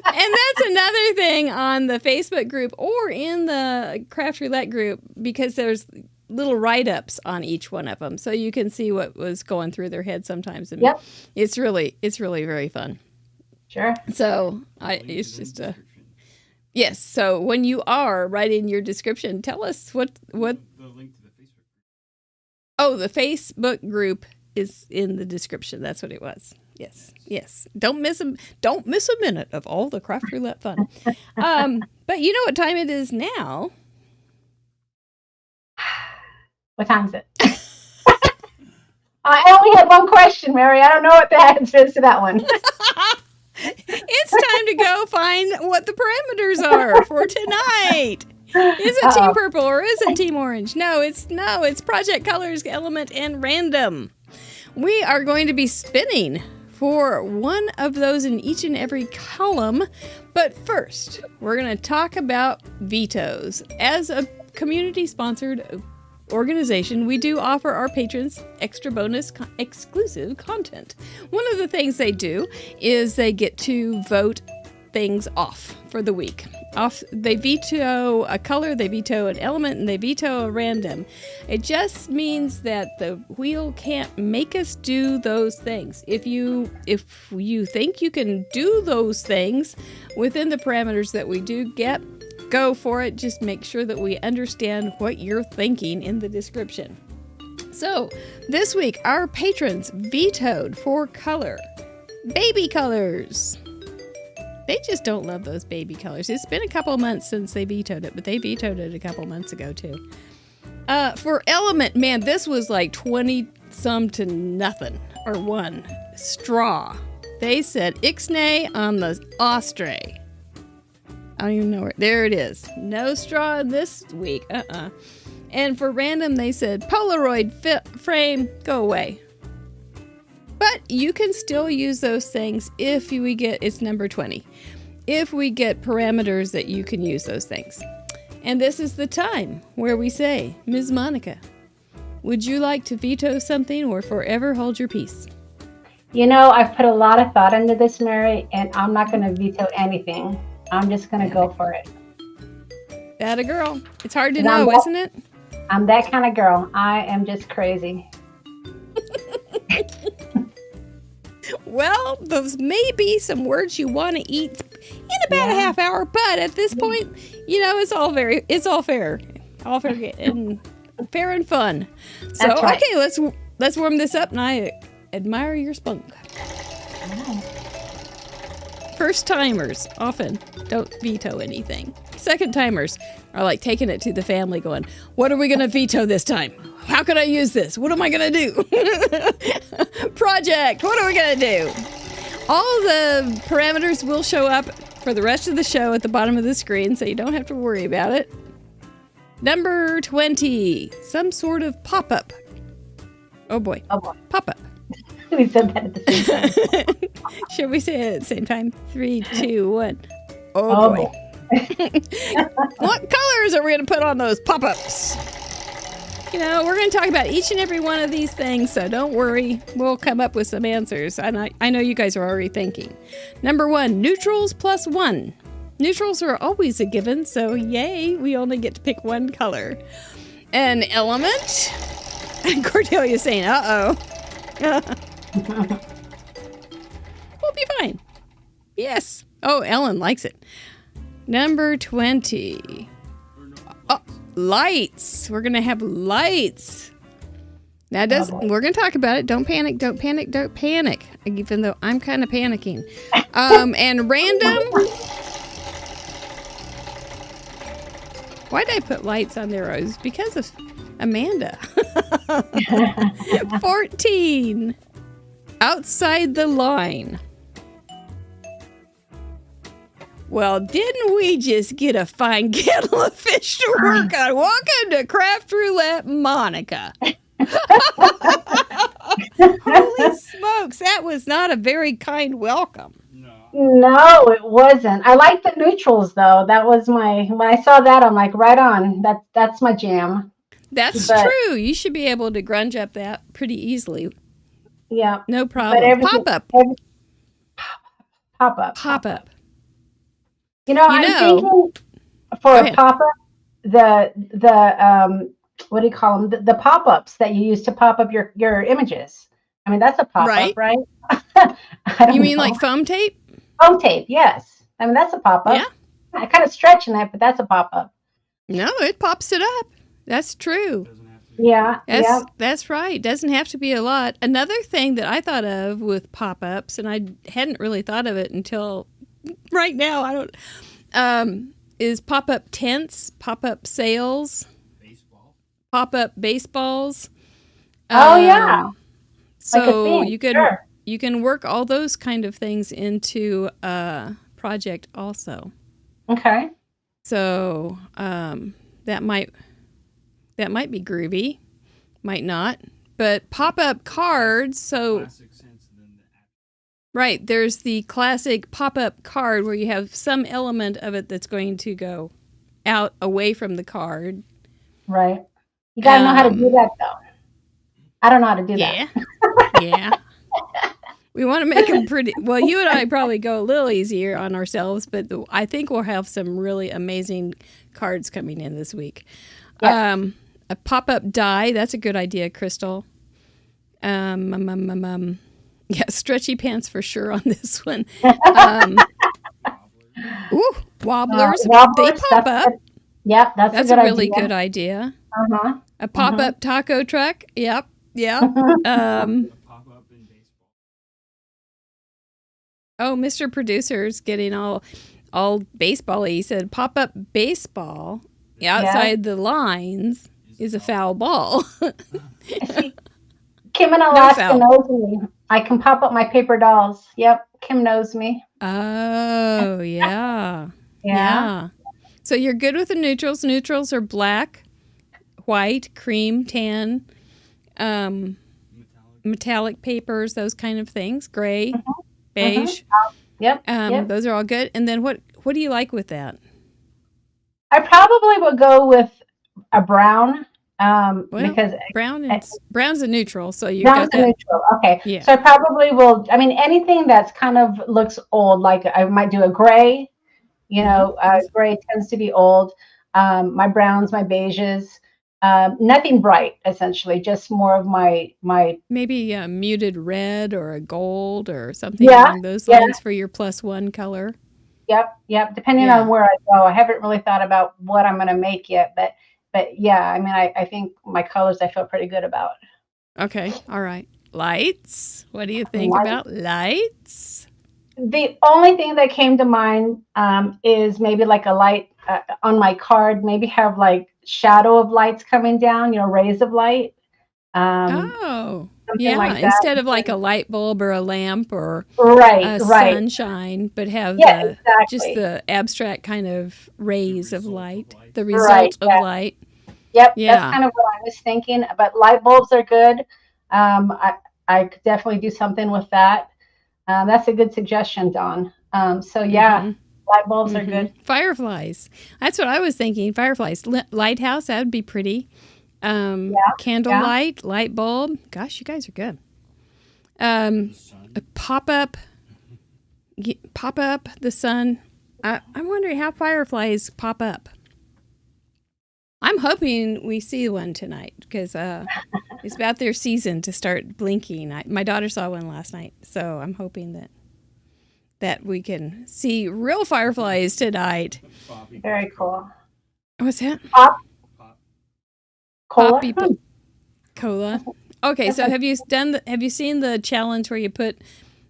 And that's another thing on the Facebook group or in the Craft Roulette group, because there's little write-ups on each one of them, so you can see what was going through their head sometimes. And yep. It's really very fun. Sure. So it's just a yes. So when you are writing your description, tell us what the link to the Facebook group. Oh, the Facebook group is in the description. That's what it was. Yes. Don't miss a minute of all the Craft Roulette fun. But you know what time it is now? What time is it? I only have one question, Mary. I don't know what the answer is to that one. It's time to go find what the parameters are for tonight. Is it Team Purple or is it Team Orange? No, it's Project Colors, Element, and Random. We are going to be spinning for one of those in each and every column. But first, we're going to talk about Vetos. As a community-sponsored organization, we do offer our patrons extra bonus exclusive content. One of the things they do is they get to vote things off for the week. They veto a color, they veto an element, and they veto a random. It just means that the wheel can't make us do those things. If you think you can do those things within the parameters that we do get, go for it. Just make sure that we understand what you're thinking in the description. So this week, our patrons vetoed for color. Baby colors. They just don't love those baby colors. It's been a couple months since they vetoed it, but they vetoed it a couple months ago too. For element, man, this was like 20-some to nothing, or one. Straw. They said Ixnay on the Osprey. I don't even know where. There it is. No straw this week. And for random, they said Polaroid frame, go away. But you can still use those things if we get, it's number 20, if we get parameters that you can use those things. And this is the time where we say, Ms. Monica, would you like to veto something or forever hold your peace? You know, I've put a lot of thought into this, Mary, and I'm not going to veto anything. I'm just going to go for it. That a girl. It's hard to know, isn't it? I'm that kind of girl. I am just crazy. Well, those may be some words you want to eat in about a half hour, but at this point, it's all fair. All fair and fair and fun. So, right. Okay, let's warm this up, and I admire your spunk. First timers often don't veto anything. Second timers are like taking it to the family going, what are we going to veto this time? How can I use this? What am I going to do? Project, what are we going to do? All the parameters will show up for the rest of the show at the bottom of the screen, so you don't have to worry about it. Number 20, some sort of pop-up. Oh boy. Oh boy. Pop-up. We said that at the same time. Should we say it at the same time? 3, 2, 1. Oh boy. What colors are we going to put on those pop-ups? You know, we're going to talk about each and every one of these things, so don't worry. We'll come up with some answers. And I know you guys are already thinking. Number 1, neutrals plus 1. Neutrals are always a given, so yay, we only get to pick one color. An element. And Cordelia's saying, uh-oh. We'll be fine. Yes. Oh, Ellen likes it. Number 20. Oh, lights. We're going to have lights. Now, we're going to talk about it. Don't panic, don't panic, don't panic. Even though I'm kind of panicking. And random. Why did I put lights on there? It was because of Amanda. 14. Outside the line. Well, didn't we just get a fine kettle of fish to work on? Welcome to Craft Roulette, Monica. Holy smokes, that was not a very kind welcome. No, it wasn't. I like the neutrals though. That was when I saw that, I'm like, right on. That's my jam. That's true. You should be able to grunge up that pretty easily. Yeah. No problem. Pop-up. Pop-up. You know, I'm thinking for a pop-up, the what do you call them? The pop-ups that you use to pop up your images. I mean, that's a pop-up, right? You mean like foam tape? Foam tape, yes. I mean, that's a pop-up. Yeah. I kind of stretching that, but that's a pop-up. No, it pops it up. That's true. Yeah. That's right. Doesn't have to be a lot. Another thing that I thought of with pop-ups, and I hadn't really thought of it until right now, I don't, is pop-up tents, pop-up sails, pop-up baseballs. Oh, yeah. So you can work all those kind of things into a project also. Okay. So that might be groovy, might not. But pop-up cards, so right, there's the classic pop-up card where you have some element of it that's going to go out away from the card. Right. You got to know how to do that, though. I don't know how to do that. Yeah. We want to make them pretty... Well, you and I probably go a little easier on ourselves, but I think we'll have some really amazing cards coming in this week. Yep. A pop-up die, that's a good idea, Crystal. Yeah, stretchy pants for sure on this one. Wobblers. They pop up. Yep, that's a really good idea. Uh-huh. A pop-up taco truck. Yep. Oh, Mr. Producer's getting all baseball-y. He said pop-up baseball outside the lines is a foul ball. Kim in Alaska knows me. I can pop up my paper dolls. Yep, Kim knows me. Oh, yeah. Yeah. So you're good with the neutrals. Neutrals are black, white, cream, tan, metallic papers, those kind of things. Gray, beige. Yep. Those are all good. And then what do you like with that? I probably would go with a brown. Because brown's a neutral, so you brown's got that. Neutral. Okay. Yeah. So I probably will. I mean, anything that's kind of looks old, like I might do a gray. You know, gray tends to be old. My browns, my beiges, nothing bright. Essentially, just more of my maybe a muted red or a gold or something along those lines for your +1 color. Yep. Depending on where I go, I haven't really thought about what I'm going to make yet, but yeah, I mean, I think my colors I feel pretty good about. Okay, all right. Lights. What do you think about lights? The only thing that came to mind is maybe like a light on my card, maybe have like shadow of lights coming down, rays of light, um, Oh, something yeah. like that. Instead of like a light bulb or a lamp or Right, a right. sunshine, but have Yeah, just exactly. the abstract kind of rays of light, the Right. result of Yeah. light. Yep. That's Yeah. kind of what I was thinking. But light bulbs are good. I could definitely do something with that. That's a good suggestion, Dawn. So yeah, Mm-hmm. light bulbs are Mm-hmm. good. Fireflies. That's what I was thinking. Fireflies. Lighthouse, that would be pretty. Yeah. Candlelight, light bulb. Gosh, you guys are good. A pop up, the sun. I'm wondering how fireflies pop up. I'm hoping we see one tonight because it's about their season to start blinking. My daughter saw one last night, so I'm hoping that we can see real fireflies tonight. Very cool. What's that? Pop cola. Poppy cola. Okay, so have you seen the challenge where you put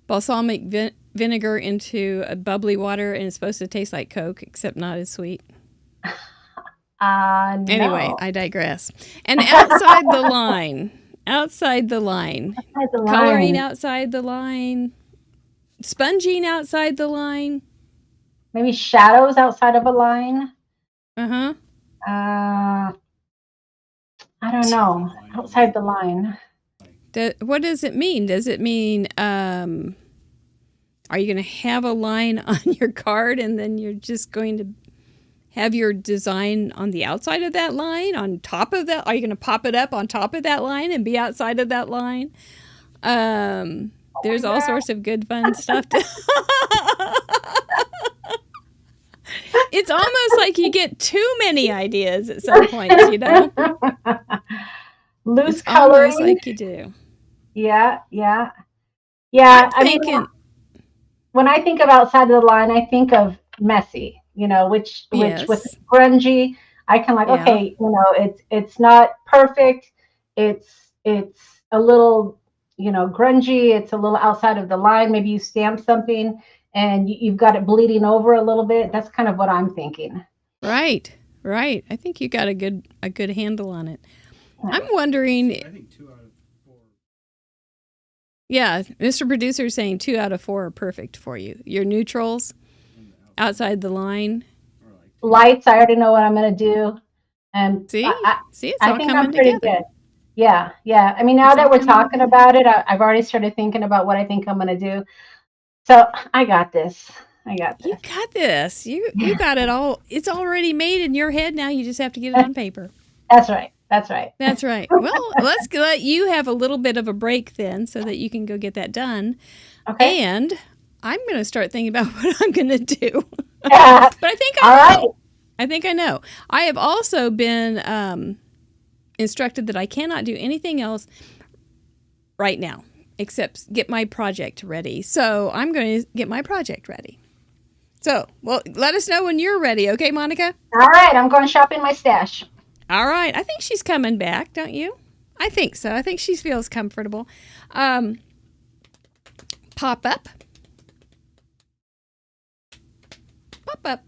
balsamic vinegar into a bubbly water and it's supposed to taste like Coke except not as sweet? Anyway, No. I digress. And outside the line, Outside the coloring line. outside the line, sponging outside the line. Maybe shadows outside of a line. Uh-huh. Uh, I don't know. Outside the line. What does it mean? Does it mean are you going to have a line on your card and then you're just going to have your design on the outside of that line, on top of that? Are you going to pop it up on top of that line and be outside of that line? There's all sorts of good fun stuff. It's almost like you get too many ideas at some points, Loose It's almost coloring. like you do. Yeah. I'm I mean, thinking, when I think of outside of the line, I think of messy, which with yes, grungy, I can like, yeah, okay, it's not perfect. It's a little, grungy. It's a little outside of the line. Maybe you stamp something and you've got it bleeding over a little bit. That's kind of what I'm thinking. right. I think you got a good handle on it. Yeah. I'm wondering, I think 2 out of 4. yeah, Mr. Producer is saying 2 out of 4 are perfect for you. Your neutrals outside the line. Lights, I already know what I'm going to do. And See, it's I all think coming I'm pretty together. good. Yeah. I mean, now It's all that we're coming talking together. about it, I've already started thinking about what I think I'm going to do. So I got this. You got this. You got it all. It's already made in your head. Now you just have to get it on paper. That's right. That's right. That's right. Well, let's let you have a little bit of a break then so that you can go get that done. Okay. And I'm going to start thinking about what I'm going to do. Yeah. But I think All I right. know. I think I know. I have also been instructed that I cannot do anything else right now except get my project ready. So I'm going to get my project ready. So, well, let us know when you're ready, okay, Monica? All right. I'm going shopping my stash. All right. I think she's coming back, don't you? I think so. I think she feels comfortable. Pop up. Pop up.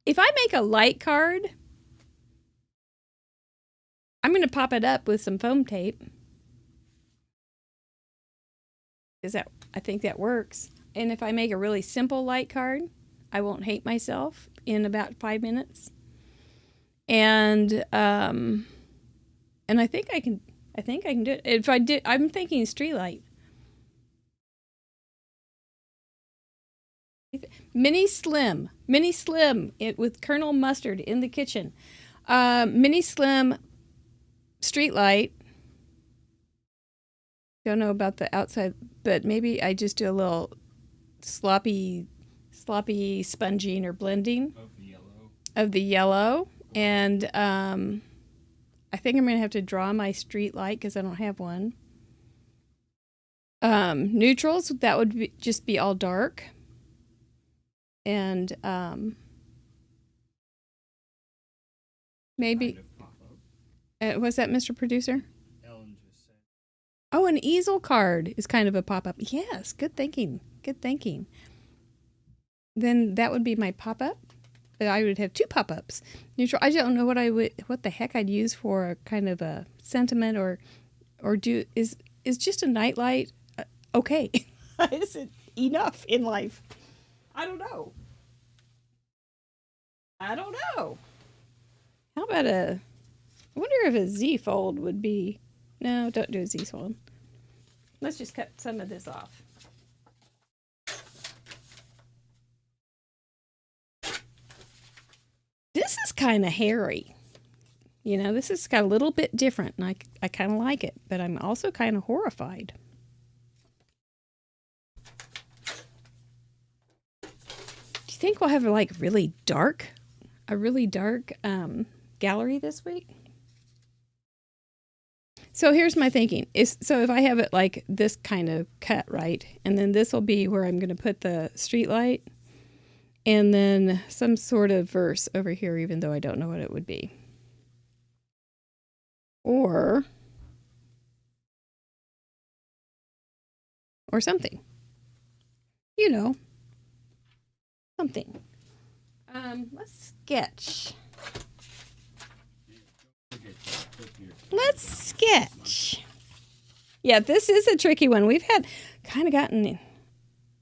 If I make a light card, I'm going to pop it up with some foam tape. I think that works. And if I make a really simple light card, I won't hate myself in about 5 minutes. And I think I can do it. If I do, I'm thinking street light. Mini slim it with Colonel Mustard in the kitchen. Mini slim street light. Don't know about the outside, but maybe I just do a little sloppy sponging or blending of the yellow. And I think I'm going to have to draw my street light because I don't have one. Neutrals, that would just be all dark. And maybe... what's that, Mr. Producer? Ellen just said. Oh, an easel card is kind of a pop-up. Yes, good thinking. Good thinking. Then that would be my pop-up. But I would have 2 pop-ups. Neutral. I don't know what the heck I'd use for a kind of a sentiment or is just a nightlight okay? Is it enough in life? I don't know. How about I wonder if a Z fold would be. No, don't do a Z fold. Let's just cut some of this off. This is kind of hairy. You know, this is got a little bit different, and I kind of like it, but I'm also kind of horrified. Do you think we'll have a really dark gallery this week? So here's my thinking. So if I have it like this kind of cut, right? And then this will be where I'm going to put the street light. And then some sort of verse over here, even though I don't know what it would be. Or something. You know. Something. Let's sketch. Let's sketch. Yeah, this is a tricky one. We've had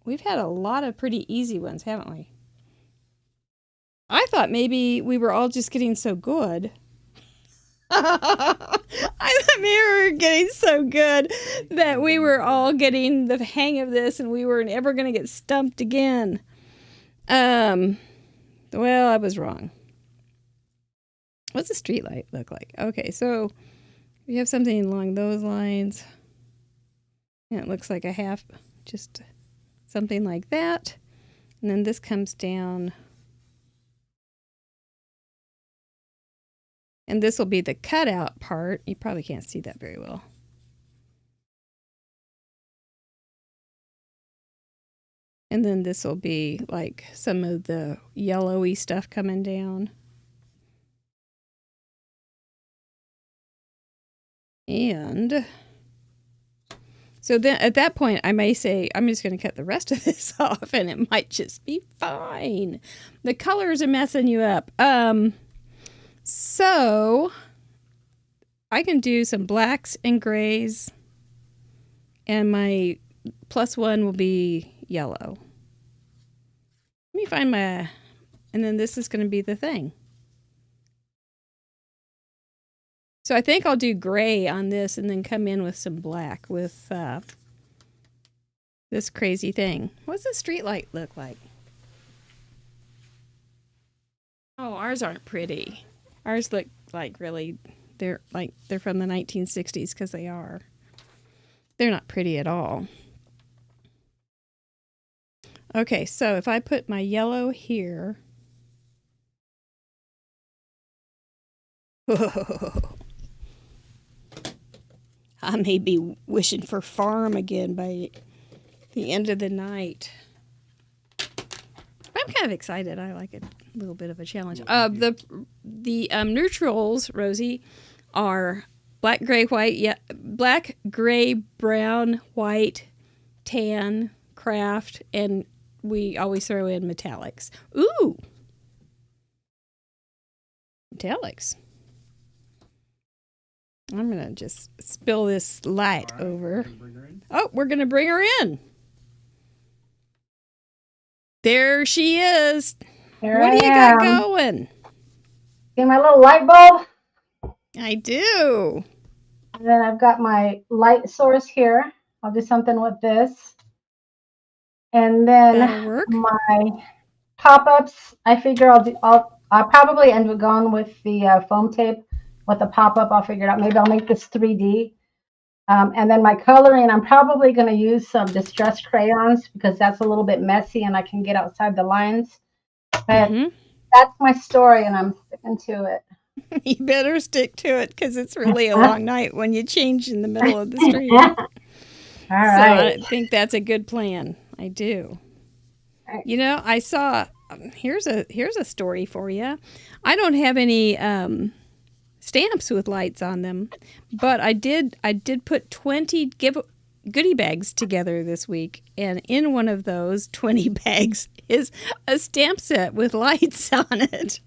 a lot of pretty easy ones, haven't we? I thought maybe we were all just getting so good. I thought maybe we were getting so good that we were all getting the hang of this and we weren't ever going to get stumped again. Well, I was wrong. What's a street light look like? Okay, so we have something along those lines. And it looks like a half, just something like that. And then this comes down. And this will be the cutout part. You probably can't see that very well. And then this will be like some of the yellowy stuff coming down. And so then at that point, I may say, I'm just going to cut the rest of this off and it might just be fine. The colors are messing you up. So I can do some blacks and grays, and my +1 will be yellow. Let me find and then this is going to be the thing. So I think I'll do gray on this and then come in with some black with this crazy thing. What's the street light look like? Oh, ours aren't pretty. Ours look like really, they're from the 1960s because they are. They're not pretty at all. Okay, so if I put my yellow here. I may be wishing for farm again by the end of the night. I'm kind of excited. I like it. A little bit of a challenge. The neutrals, Rosie, are black, gray, white, black, gray, brown, white, tan, craft, and we always throw in metallics. Ooh, metallics. I'm gonna just spill this light over. Oh, we're gonna bring her in. There she is. What do you got going? See my little light bulb? I do. And then I've got my light source here. I'll do something with this. And then my pop-ups, I figure I'll probably end up going with the foam tape with the pop-up. I'll figure it out. Maybe I'll make this 3D. And then my coloring, I'm probably going to use some distressed crayons because that's a little bit messy and I can get outside the lines. But that's my story and I'm sticking to it. You better stick to it because it's really a long night when you change in the middle of the street. All right. So I think that's a good plan. I do. Right. You know, I saw, here's a story for you. I don't have any stamps with lights on them. But I did put 20 goodie bags together this week, and in one of those 20 bags is a stamp set with lights on it.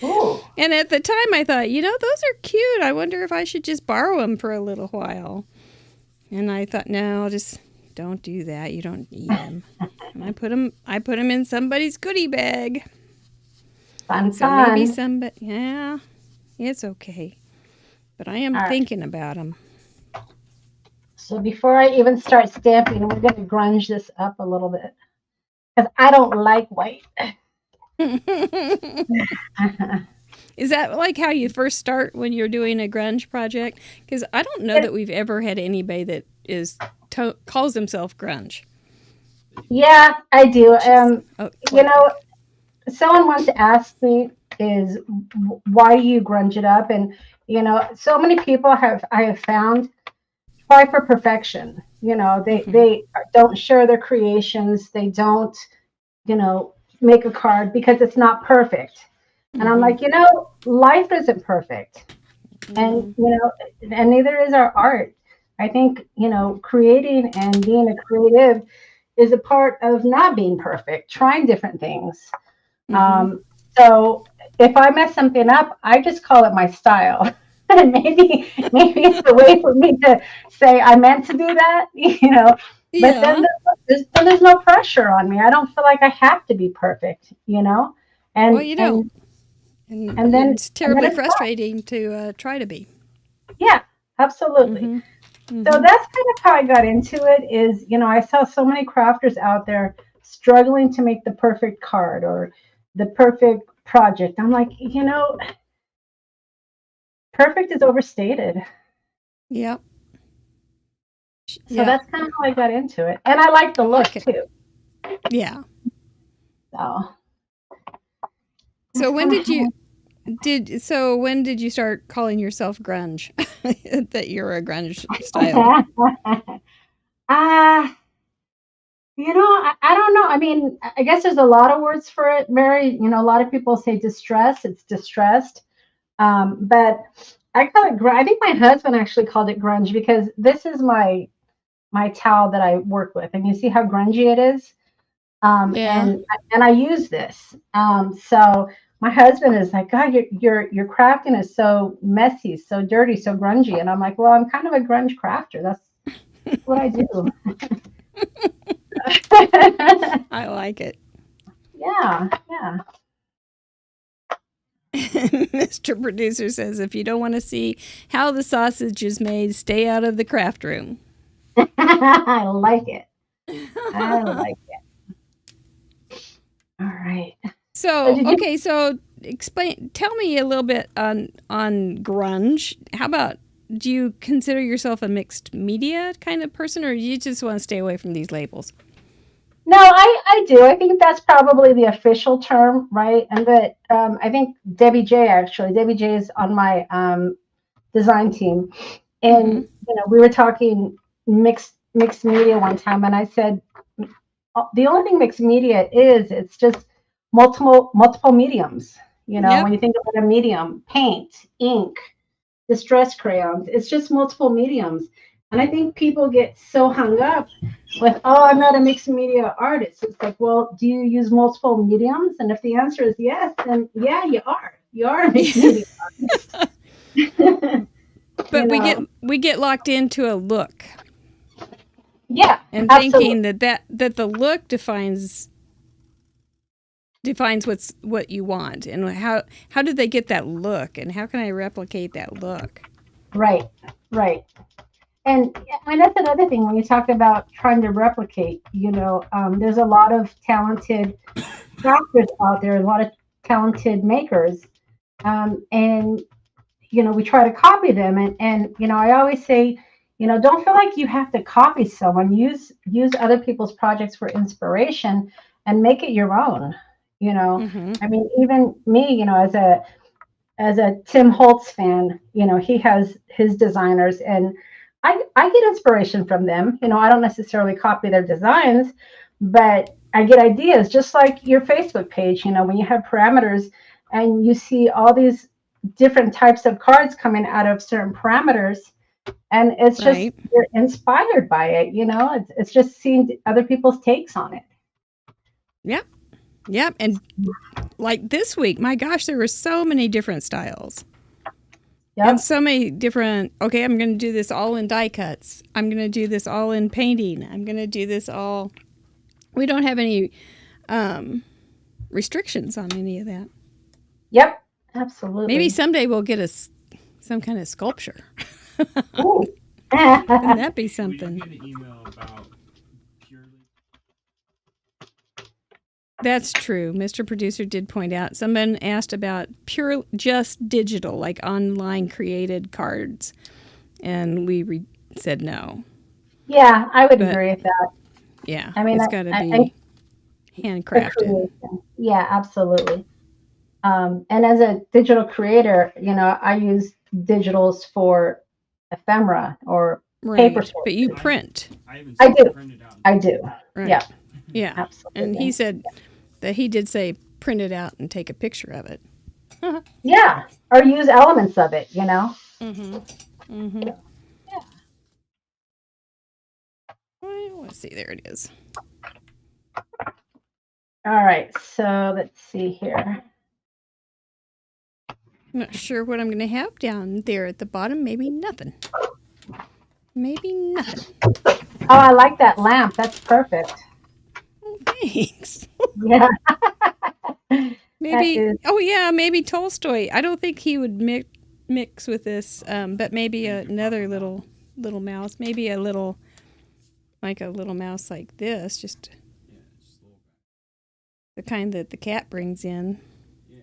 Ooh. And at the time I thought, those are cute. I wonder if I should just borrow them for a little while. And I thought, no, just don't do that. You don't need them. And I put them in somebody's goodie bag. Fun. Maybe somebody, yeah, it's okay. But I am thinking about them. So before I even start stamping, we're going to grunge this up a little bit. Because I don't like white. Is that like how you first start when you're doing a grunge project? Because I don't know that we've ever had anybody that calls himself grunge. Yeah, I do. Someone once asked me, "Is why do you grunge it up?" And so many people I have found try for perfection. They don't share their creations. They don't, make a card because it's not perfect. And I'm like, life isn't perfect. And, and neither is our art. I think, creating and being a creative is a part of not being perfect, trying different things. So if I mess something up, I just call it my style. And maybe it's a way for me to say I meant to do that, But then there's no pressure on me. I don't feel like I have to be perfect, And well, you don't. And then it's terribly frustrating to try to be. Yeah, absolutely. So that's kind of how I got into it. Is I saw so many crafters out there struggling to make the perfect card or the perfect project. I'm like, perfect is overstated. Yep. So that's kind of how I got into it. And I like the look too. Yeah. So when did you start calling yourself grunge? That you're a grunge style? I don't know. I mean, I guess there's a lot of words for it, Mary. A lot of people say distress. It's distressed. But I call it grunge. I think my husband actually called it grunge because this is my towel that I work with, and you see how grungy it is. And I use this. So my husband is like, God, your crafting is so messy, so dirty, so grungy. And I'm like, well, I'm kind of a grunge crafter. That's what I do. I like it. Yeah. Mr. Producer says, if you don't want to see how the sausage is made, stay out of the craft room. I like it. All right. So tell me a little bit on grunge. How about, do you consider yourself a mixed media kind of person, or do you just want to stay away from these labels? No, I do. I think that's probably the official term, right? And that I think Debbie J is on my design team, and we were talking mixed media one time, and I said the only thing mixed media is it's just multiple mediums. When you think about a medium, paint, ink, distress crayons, it's just multiple mediums. And I think people get so hung up with, I'm not a mixed media artist. It's like, well, do you use multiple mediums? And if the answer is yes, then yeah, you are. You are a mixed media artist. But we get locked into a look. Yeah. And absolutely. thinking that the look defines what you want, and how did they get that look, and how can I replicate that look? Right. And that's another thing when you talk about trying to replicate, there's a lot of talented crafters out there, a lot of talented makers. And we try to copy them. And I always say, don't feel like you have to copy someone. Use other people's projects for inspiration and make it your own. I mean, even me, as a Tim Holtz fan, he has his designers, and I get inspiration from them. I don't necessarily copy their designs, but I get ideas, just like your Facebook page, when you have parameters and you see all these different types of cards coming out of certain parameters. And it's just, Right. you're inspired by it, you know? It's just seeing other people's takes on it. Yep. Yep. And like this week, my gosh, there were so many different styles. Yep. And so many different, okay, I'm going to do this all in die cuts. I'm going to do this all in painting. I'm going to do this all. We don't have any restrictions on any of that. Yep. Absolutely. Maybe someday we'll get some kind of sculpture. Ooh. Wouldn't that be We something? did get an email about purely. That's true. Mr. Producer did point out. Someone asked about pure, just digital, like online created cards. And we said no. Yeah, I would But- agree with that. Yeah. I mean, it's got to I be think the handcrafted. creation. Yeah, absolutely. And as a digital creator, you know, I use digitals for ephemera or paper Right. sources. But you print. I haven't I seen do. it printed out. I do. Right. Yeah, Yeah. absolutely. And he said that he did say print it out and take a picture of it. Yeah, or use elements of it, you know? Mm-hmm. Mm-hmm. Yeah. Well, let's see. There it is. All right, so let's see here. I'm not sure what I'm going to have down there at the bottom. Maybe nothing. Maybe nothing. Oh, I like that lamp. That's perfect. Oh, thanks. Yeah. Maybe. is- Oh yeah, maybe Tolstoy. I don't think he would mix with this, but maybe another little mouse. Maybe a little mouse like this, just Yeah, just a little bit. the kind that the cat brings in. Yeah.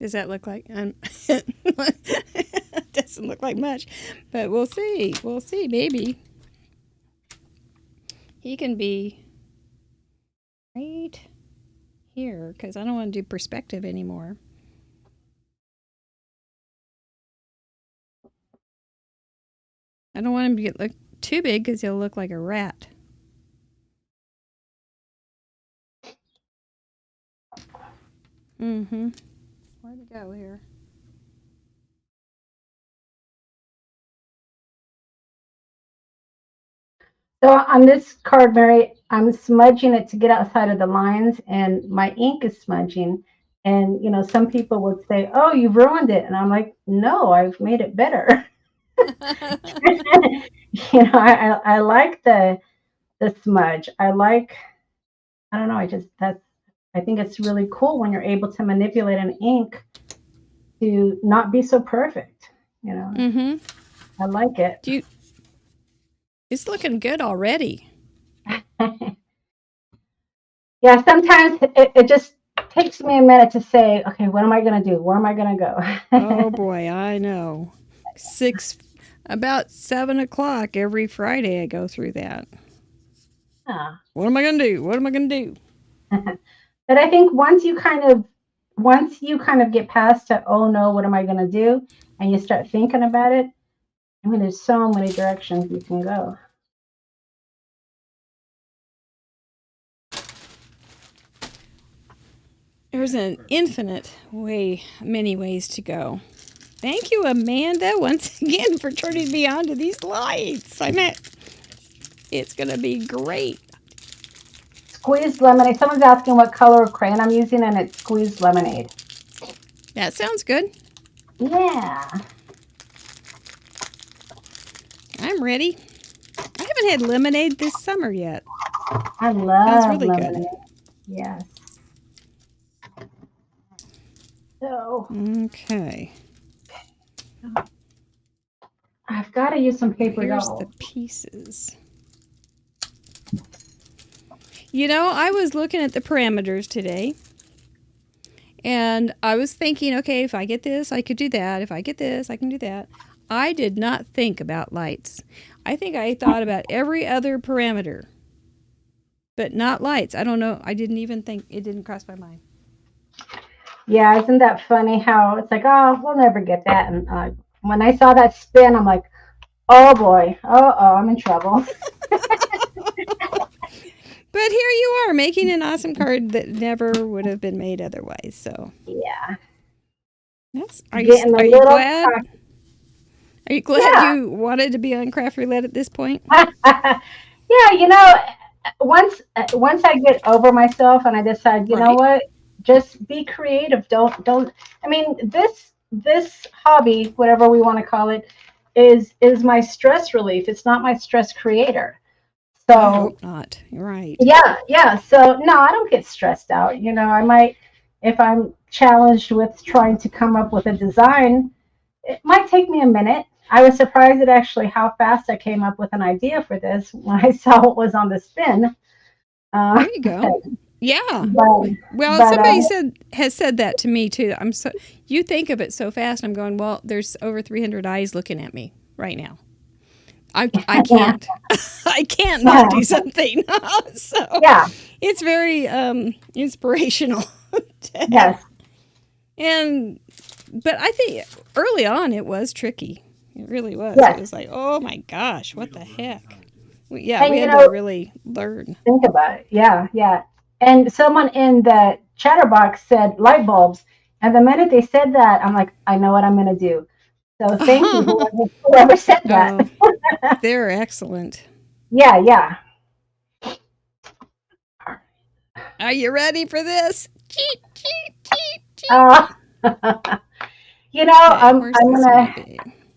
Does that look like? Doesn't look like much, but we'll see. We'll see. Maybe he can be right here because I don't want to do perspective anymore. I don't want him to get look too big because he'll look like a rat. Mm-hmm. Where'd it go here? So on this card, Mary, I'm smudging it to get outside of the lines, and my ink is smudging. And, you know, some people would say, oh, you've ruined it. And I'm like, no, I've made it better. You know, I like the smudge. I don't know, I think it's really cool when you're able to manipulate an ink to not be so perfect. You know, Mm-hmm. I like it. It's looking good already. Yeah, sometimes it just takes me a minute to say, okay, what am I going to do? Where am I going to go? Oh boy, I know. About 7 o'clock every Friday I go through that. Ah. What am I gonna do? What am I gonna do? But I think once you kind of get past to, oh no, what am I going to do? And you start thinking about it. I mean, there's so many directions you can go. There's an infinite many ways to go. Thank you, Amanda, once again for turning me on to these lights. It's gonna be great. Squeezed lemonade. Someone's asking what color of crayon I'm using, and it's squeezed lemonade. That sounds good. Yeah. I'm ready. I haven't had lemonade this summer yet. I love really good. lemonade. Yes. So Okay. I've got to use some paper Here's towel. the pieces. You know, I was looking at the parameters today, and I was thinking, okay, if I get this, I could do that. If I get this, I can do that. I did not think about lights. I think I thought about every other parameter, but not lights. I don't know. I didn't even think, it didn't cross my mind. Yeah, isn't that funny how it's like, oh, we'll never get that. And when I saw that spin, I'm like, oh boy, I'm in trouble. But here you are making an awesome card that never would have been made otherwise. So Yeah. are Getting a you little glad? Are you glad Yeah. you wanted to be on Craft Roulette at this point? Yeah, once I get over myself and I decide, you know Right. what, just be creative. Don't. I mean, this hobby, whatever we want to call it, is my stress relief. It's not my stress creator. I So hope not. You're right. yeah. So no, I don't get stressed out. I might, if I'm challenged with trying to come up with a design, it might take me a minute. I was surprised at actually how fast I came up with an idea for this when I saw what was on the spin. There you go. Yeah. but, Well, but somebody has said that to me too. You think of it so fast. I'm going, well, there's over 300 eyes looking at me right now. I can't. I can't not do something. So yeah, it's very inspirational. yes, But I think early on it was tricky. It really was. yes. It was like, oh my gosh, what the heck? We And had to really learn. think about it. Yeah. And someone in the chatterbox said light bulbs, and the minute they said that, I'm like, I know what I'm going to do. So thank you, whoever said that. They're excellent. Yeah. Are you ready for this? Cheat. I'm gonna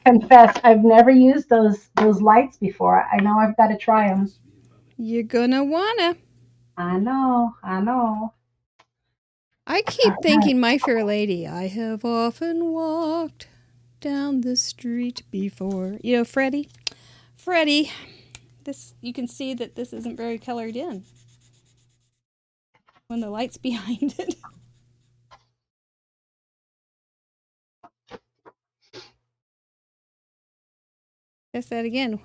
confess, I've never used those lights before. I know I've got to try them. You're gonna wanna. I know. I keep thinking, My Fair Lady, I have often walked down the street before. Freddie, this, you can see that this isn't very colored in when the light's behind it. Guess that again.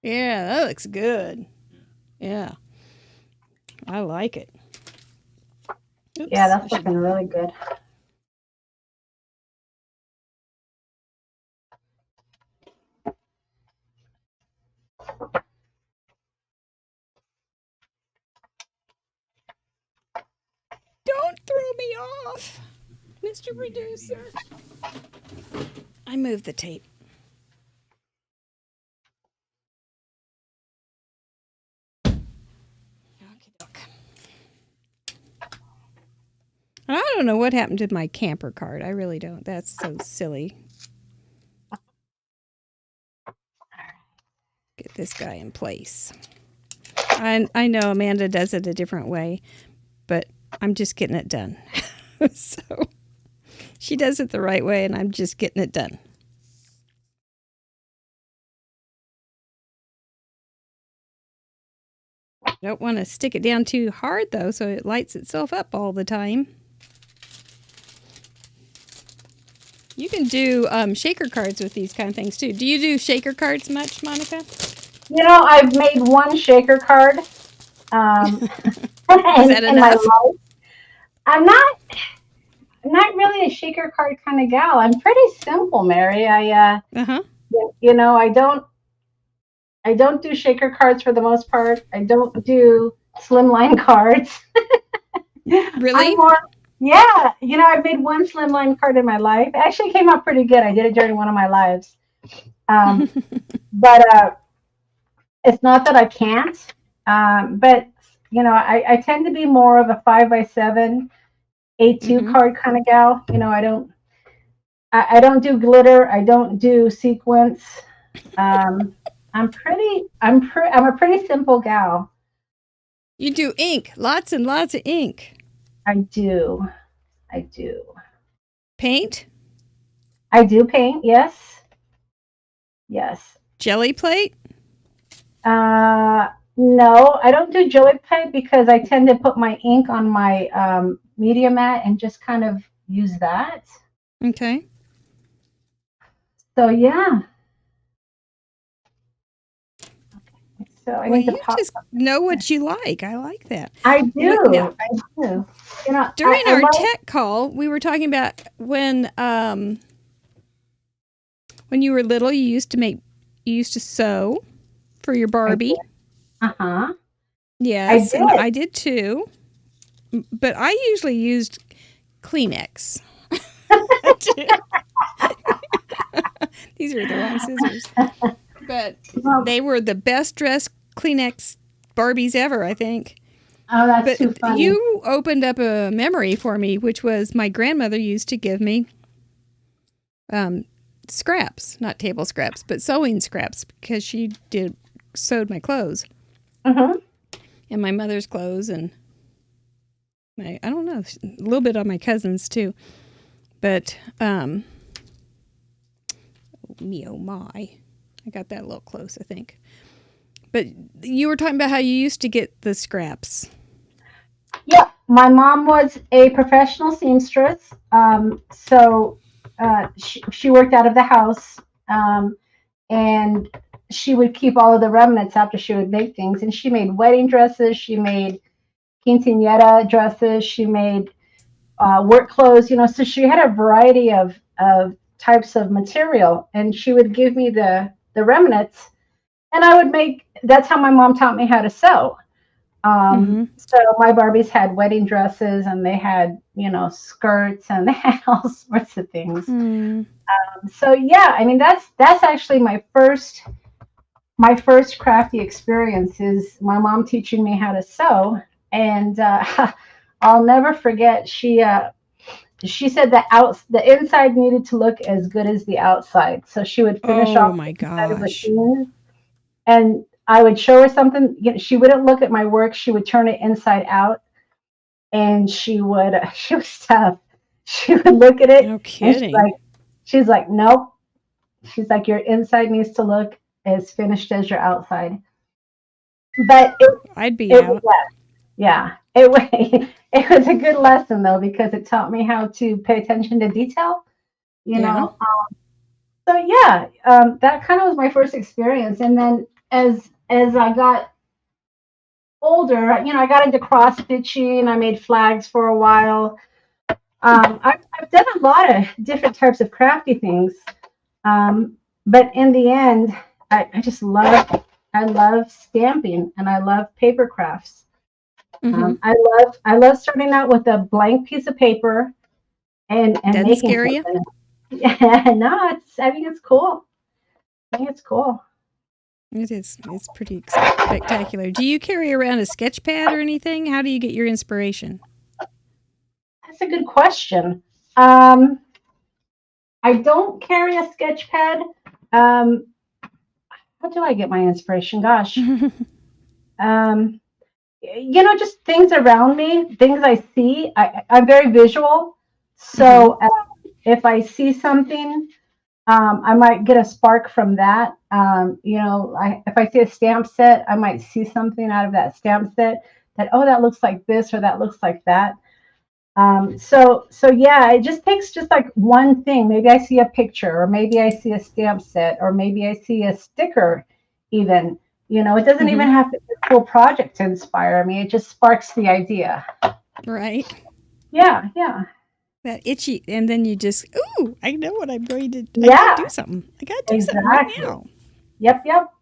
Yeah, that looks good. Yeah. I like it. Oops, Yeah, that's looking really good. Don't throw me off, Mr. Producer. I moved the tape. I don't know what happened to my camper card. I really don't. That's so silly. Get this guy in place. I know Amanda does it a different way, but I'm just getting it done. So she does it the right way, and I'm just getting it done. Don't want to stick it down too hard, though, so it lights itself up all the time. You can do shaker cards with these kind of things, too. Do you do shaker cards much, Monica? I've made one shaker card. Is that in my enough? life. I'm not really a shaker card kind of gal. I'm pretty simple, Mary. I don't do shaker cards for the most part. I don't do slimline cards. Really? Yeah. I've made one slimline card in my life. It actually came out pretty good. I did it during one of my lives. But it's not that I can't. But I tend to be more of a 5x7 A2 card kind of gal. I don't do glitter. I don't do sequence. I'm a pretty simple gal. You do ink, lots and lots of ink. I do. Paint? I do paint, yes. Jelly plate? No, I don't do jelly plate because I tend to put my ink on my media mat and just kind of use that. Okay. So yeah. So I need to pop. Just know what you like. I like that. I do. During our tech call, we were talking about when when you were little, you used to sew for your Barbie. Uh-huh. Yes, I and did. I did too. But I usually used Kleenex. These are the wrong scissors. But Well, they were the best dressed Kleenex Barbies ever, I think. oh, that's But too funny. you opened up a memory for me, which was my grandmother used to give me scraps, not table scraps, but sewing scraps, because she sewed my clothes Mm-hmm. and my mother's clothes and I don't know, a little bit on my cousins too. But oh me, oh my, I got that a little close, I think. But you were talking about how you used to get the scraps. Yeah, my mom was a professional seamstress. So she worked out of the house, and she would keep all of the remnants after she would make things. And she made wedding dresses, she made quinceañera dresses, she made work clothes. So she had a variety of types of material, and she would give me the remnants, and I would make. That's how my mom taught me how to sew. So my Barbies had wedding dresses, and they had, skirts, and they had all sorts of things. Mm. So yeah, I mean that's actually my first crafty experience is my mom teaching me how to sew, and I'll never forget. She said the inside needed to look as good as the outside, so she would finish Oh off my the inside of her gosh. jeans, and I would show her something. She wouldn't look at my work. She would turn it inside out, and she was tough. She would look at it, No and kidding. she's like, nope. She's like, your inside needs to look as finished as your outside. But I'd be it was, out. yeah, it was, it was a good lesson though, because it taught me how to pay attention to detail, you Yeah. know. So yeah, that kind of was my first experience. And then as I got older, I got into cross stitching. I made flags for a while. I've done a lot of different types of crafty things. But in the end, I just I love stamping, and I love paper crafts. Mm-hmm. I love starting out with a blank piece of paper and Doesn't making scare you? something. Yeah, no, I think it's cool. I think it's cool. It is. It's pretty spectacular. Do you carry around a sketch pad or anything? How do you get your inspiration? That's a good question. I don't carry a sketch pad. Um, how do I get my inspiration? Gosh. Um, just things around me, things I see. I'm very visual. Mm-hmm. So if I see something, I might get a spark from that. If I see a stamp set, I might see something out of that stamp set that, oh, that looks like this or that looks like that. So yeah, it just takes just like one thing. Maybe I see a picture, or maybe I see a stamp set, or maybe I see a sticker even. It doesn't Mm-hmm. even have to be a cool project to inspire me. It just sparks the idea. Right. Yeah, yeah. That itchy, and then you just, ooh, I know what I'm going to. I Yeah, gotta do something. I gotta do something right exactly. now. Yep, yep.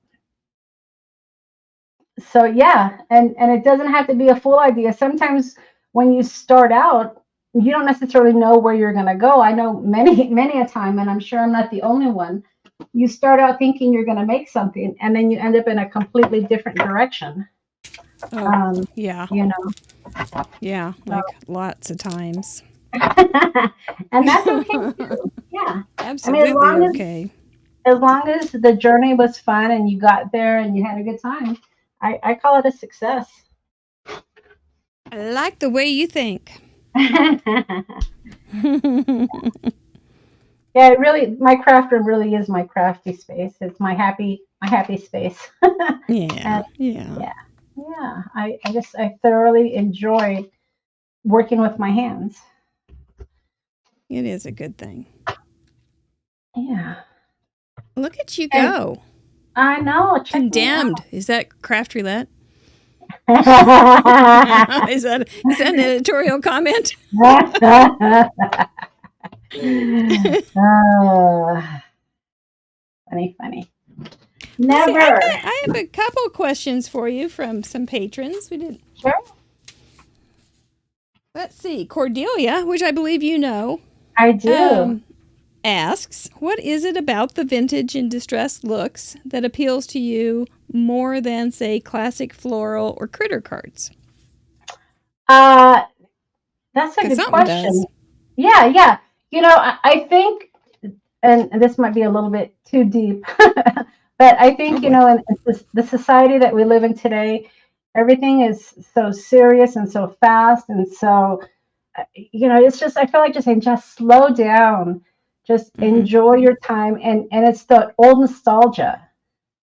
So yeah, and it doesn't have to be a full idea. Sometimes when you start out, you don't necessarily know where you're going to go. I know many many a time, and I'm sure I'm not the only one. You start out thinking you're going to make something, and then you end up in a completely different direction. Oh, Um, yeah, you know, yeah, so, like lots of times. and that's okay too. Yeah, I mean, Absolutely okay. as long as the journey was fun and you got there and you had a good time, I call it a success. I like the way you think. Yeah, it really, my craft room really is my crafty space. It's my happy space. Yeah, And yeah. yeah, yeah, I thoroughly enjoy working with my hands. It is a good thing. Yeah, Look at you and go. I know. Check me out. Condemned. Is that craft roulette? uh, Is that an editorial comment? Funny. Well, see, Never. I have a couple questions for you from some patrons. We did. Sure. Let's see. Cordelia, which I believe you know, I do. asks, what is it about the vintage and distressed looks that appeals to you more than, say, classic floral or critter cards? That's a 'Cause good something question. does. Yeah. I think, and this might be a little bit too deep, but I think, Oh, boy. in the society that we live in today, everything is so serious and so fast. And so, it's just, I feel like just saying, just slow down, just Mm-hmm. enjoy your time. And it's the old nostalgia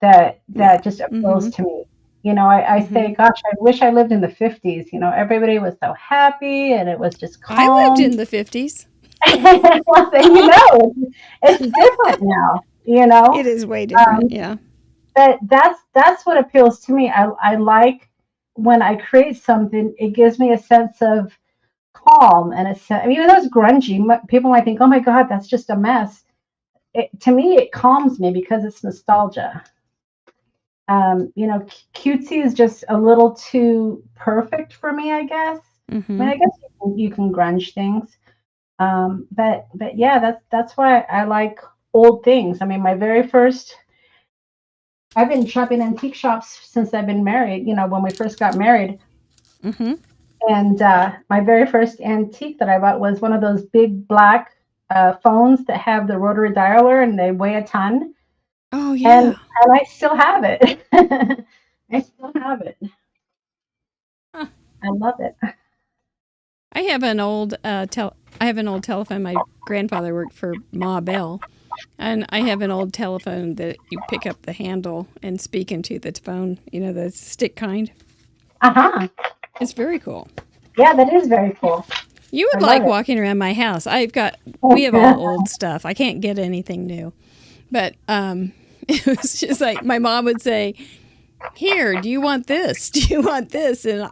that Yeah. just appeals Mm-hmm. to me. I Mm-hmm. say, gosh, I wish I lived in the 50s. Everybody was so happy and it was just I lived calm. in the 50s. Well, then, it's different now, It is way different, um, yeah. but that's what appeals to me. I like when I create something, it gives me a sense of calm and even though it's grungy, people might think, oh my God, that's just a mess. To me, it calms me because it's nostalgia. Cutesy is just a little too perfect for me, I guess. I Mm-hmm. mean, I guess you can grunge things. But yeah, that's why I like old things. I mean, I've been shopping antique shops since I've been married. When we first got married, Mm-hmm. and my very first antique that I bought was one of those big black phones that have the rotary dialer and they weigh a ton. Oh, And yeah. I still have it. I still have it. Huh. I love it. I have an old I have an old telephone. My grandfather worked for Ma Bell, and I have an old telephone that you pick up the handle and speak into the phone. The stick kind. Uh-huh. It's very cool. Yeah, that is very cool. You I would love like walking around my house. We have all it. old stuff. I can't get anything new, but it was just like my mom would say, "Here, do you want this? Do you want this?" And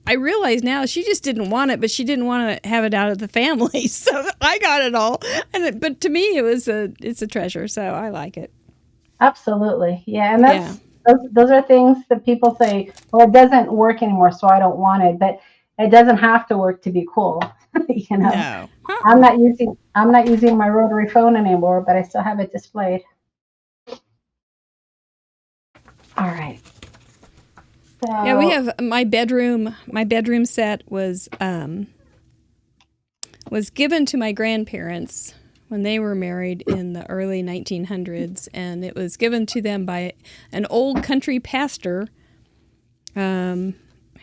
I realize now she just didn't want it, but she didn't want to have it out of the family, so I got it all. But to me, it's a treasure, so I like it. Absolutely. Yeah, and Yeah. those are things that people say, well, it doesn't work anymore, so I don't want it. But it doesn't have to work to be cool. No. I'm not using my rotary phone anymore, but I still have it displayed. All right. Yeah, we So have my bedroom. My bedroom set was given to my grandparents when they were married in the early 1900s, and it was given to them by an old country pastor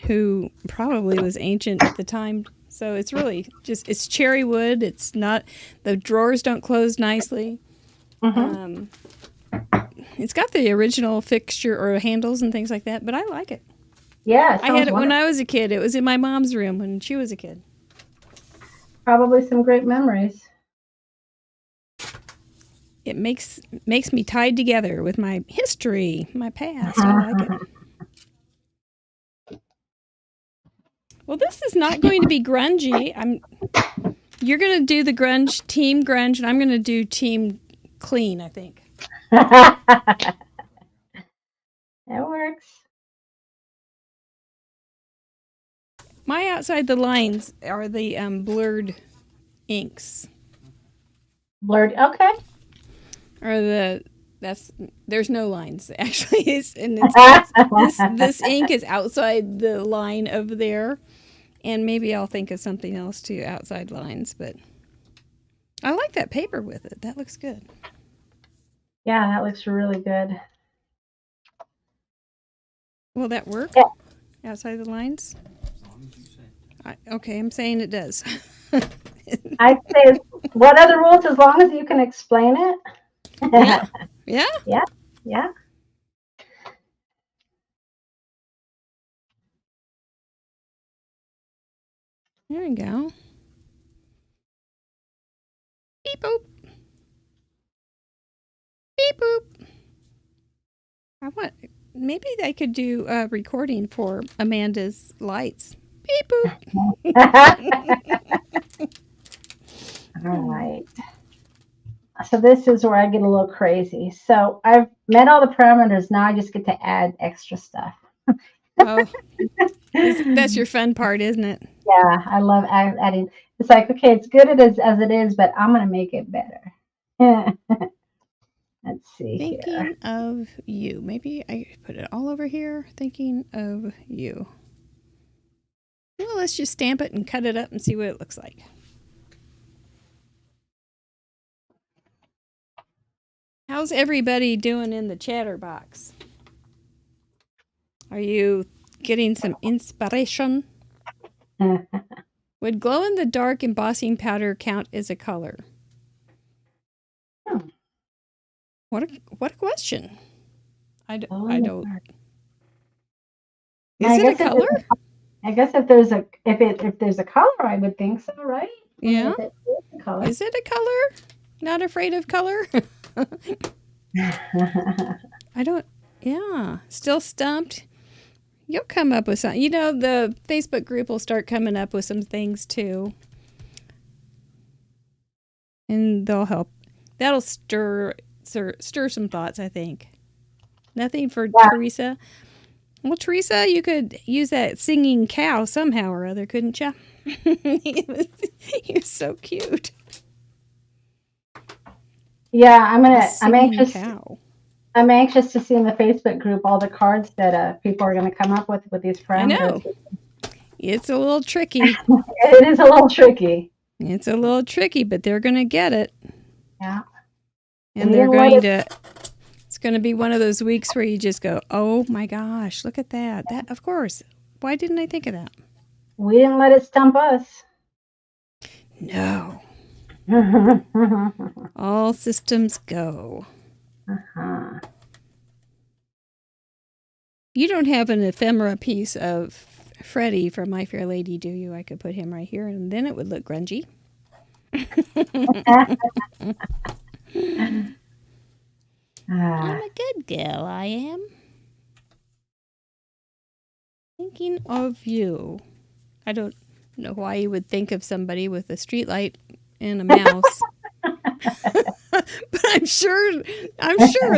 who probably was ancient at the time. So it's really it's cherry wood. It's not, the drawers don't close nicely. mhm. It's got the original fixture or handles and things like that, but I like it. Yeah, it I had sounds it when wonderful. I was a kid. It was in my mom's room when she was a kid. Probably some great memories. It makes me tied together with my history, my past. I like it. Well, this is not going to be grungy. You're going to do the team grunge, and I'm going to do team clean, I think. That works. My outside the lines are the blurred inks. Blurred. Okay. Or there's no lines actually. This ink is outside the line over there, and maybe I'll think of something else too outside lines. But I like that paper with it. That looks good. Yeah, that looks really good. Will that work? Yeah. Outside the lines? As long as you say. Okay, I'm saying it does. I'd say, what are the rules as long as you can explain it? Yeah. Yeah. Yeah. Yeah. There we go. Beep boop. Beep boop. Maybe they could do a recording for Amanda's lights. Beep boop. All right. So this is where I get a little crazy. So I've met all the parameters. Now I just get to add extra stuff. Oh, that's your fun part, isn't it? Yeah, I love adding. It's like, okay, it's good as it is, but I'm going to make it better. Let's see Thinking here. of you. Maybe I put it all over here. Thinking of you. Well, let's just stamp it and cut it up and see what it looks like. How's everybody doing in the chatterbox? Are you getting some inspiration? Would glow-in-the-dark embossing powder count as a color? What a question. I don't. Is it a color? I guess if there's a color, I would think so, right? Yeah. If it is a color. Is it a color? Not afraid of color? I don't. Yeah. Still stumped. You'll come up with something. You know, the Facebook group will start coming up with some things too. And they'll help. That'll stir some thoughts, I think. Nothing for Teresa. Well, Teresa, you could use that singing cow somehow or other, couldn't you? You're so cute. Yeah, I'm anxious. Cow. I'm anxious to see in the Facebook group all the cards that people are going to come up with these parameters. I know. It's a little tricky. It is a little tricky. It's a little tricky, but they're going to get it. Yeah. And they're going to. It's going to be one of those weeks where you just go, "Oh my gosh, look at that!" That, of course. Why didn't I think of that? We didn't let it stump us. No. All systems go. Uh-huh. You don't have an ephemera piece of Freddie from My Fair Lady, do you? I could put him right here, and then it would look grungy. I'm a good girl, I am. Thinking of you. I don't know why you would think of somebody with a streetlight and a mouse. But I'm sure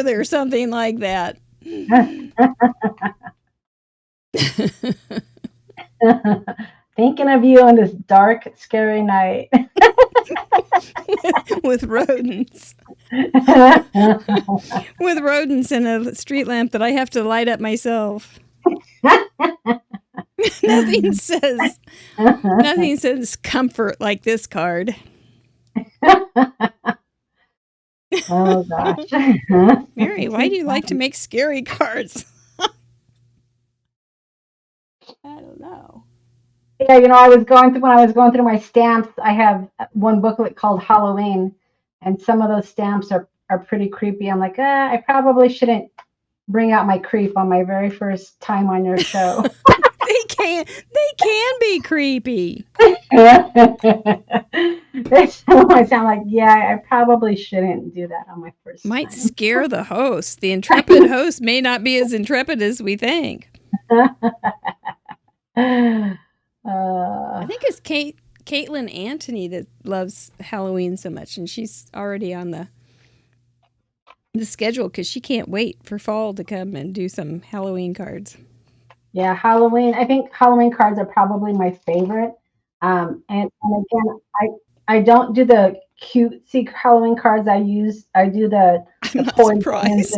there's something like that. Thinking of you on this dark, scary night. With rodents. With rodents and a street lamp that I have to light up myself. Nothing says comfort like this card. Oh gosh. Mary, why do you like to make scary cards? I don't know. Yeah, when I was going through my stamps, I have one booklet called Halloween, and some of those stamps are pretty creepy. I'm like, I probably shouldn't bring out my creep on my very first time on your show. They can be creepy. I sound like, I probably shouldn't do that on my first Might time. scare the host. The intrepid host may not be as intrepid as we think. I think it's Caitlin Anthony that loves Halloween so much, and she's already on the schedule because she can't wait for fall to come and do some Halloween cards. Yeah, Halloween. I think Halloween cards are probably my favorite. And again, I don't do the cutesy Halloween cards. I do the poisons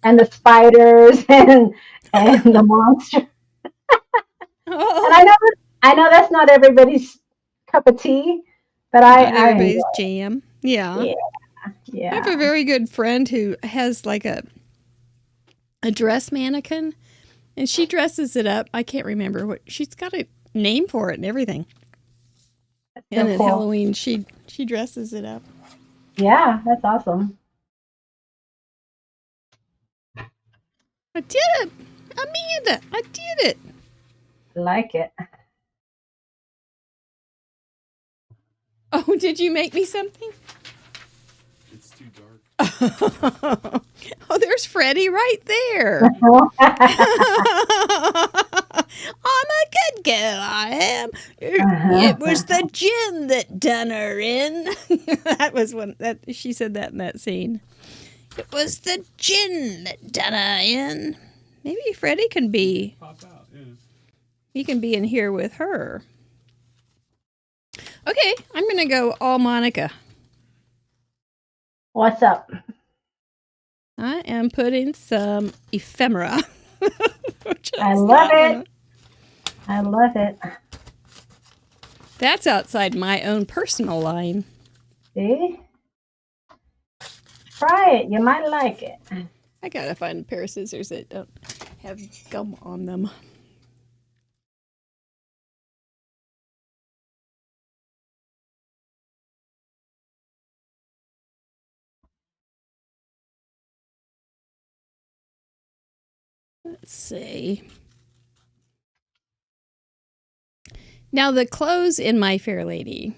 and the spiders and the monster. Oh. And I know that's not everybody's cup of tea, but everybody's jam. Yeah. Yeah. I have a very good friend who has like a dress mannequin, and she dresses it up. I can't remember what she's got a name for it and everything. And at Halloween, she dresses it up. Yeah, that's awesome. I did it, Amanda! I did it. Like it. Oh, did you make me something? It's too dark. Oh, there's Freddie right there. I'm a good look at I am. It was the gin that done her in. That was one that she said that in that scene. It was the gin that done her in. Maybe Freddie can be. Pop out, yeah. He can be in here with her. Okay, I'm gonna go all Monica. What's up? I am putting some ephemera. I love it. I love it. That's outside my own personal line. See? Try it. You might like it. I gotta find a pair of scissors that don't have gum on them. Let's see. Now the clothes in My Fair Lady.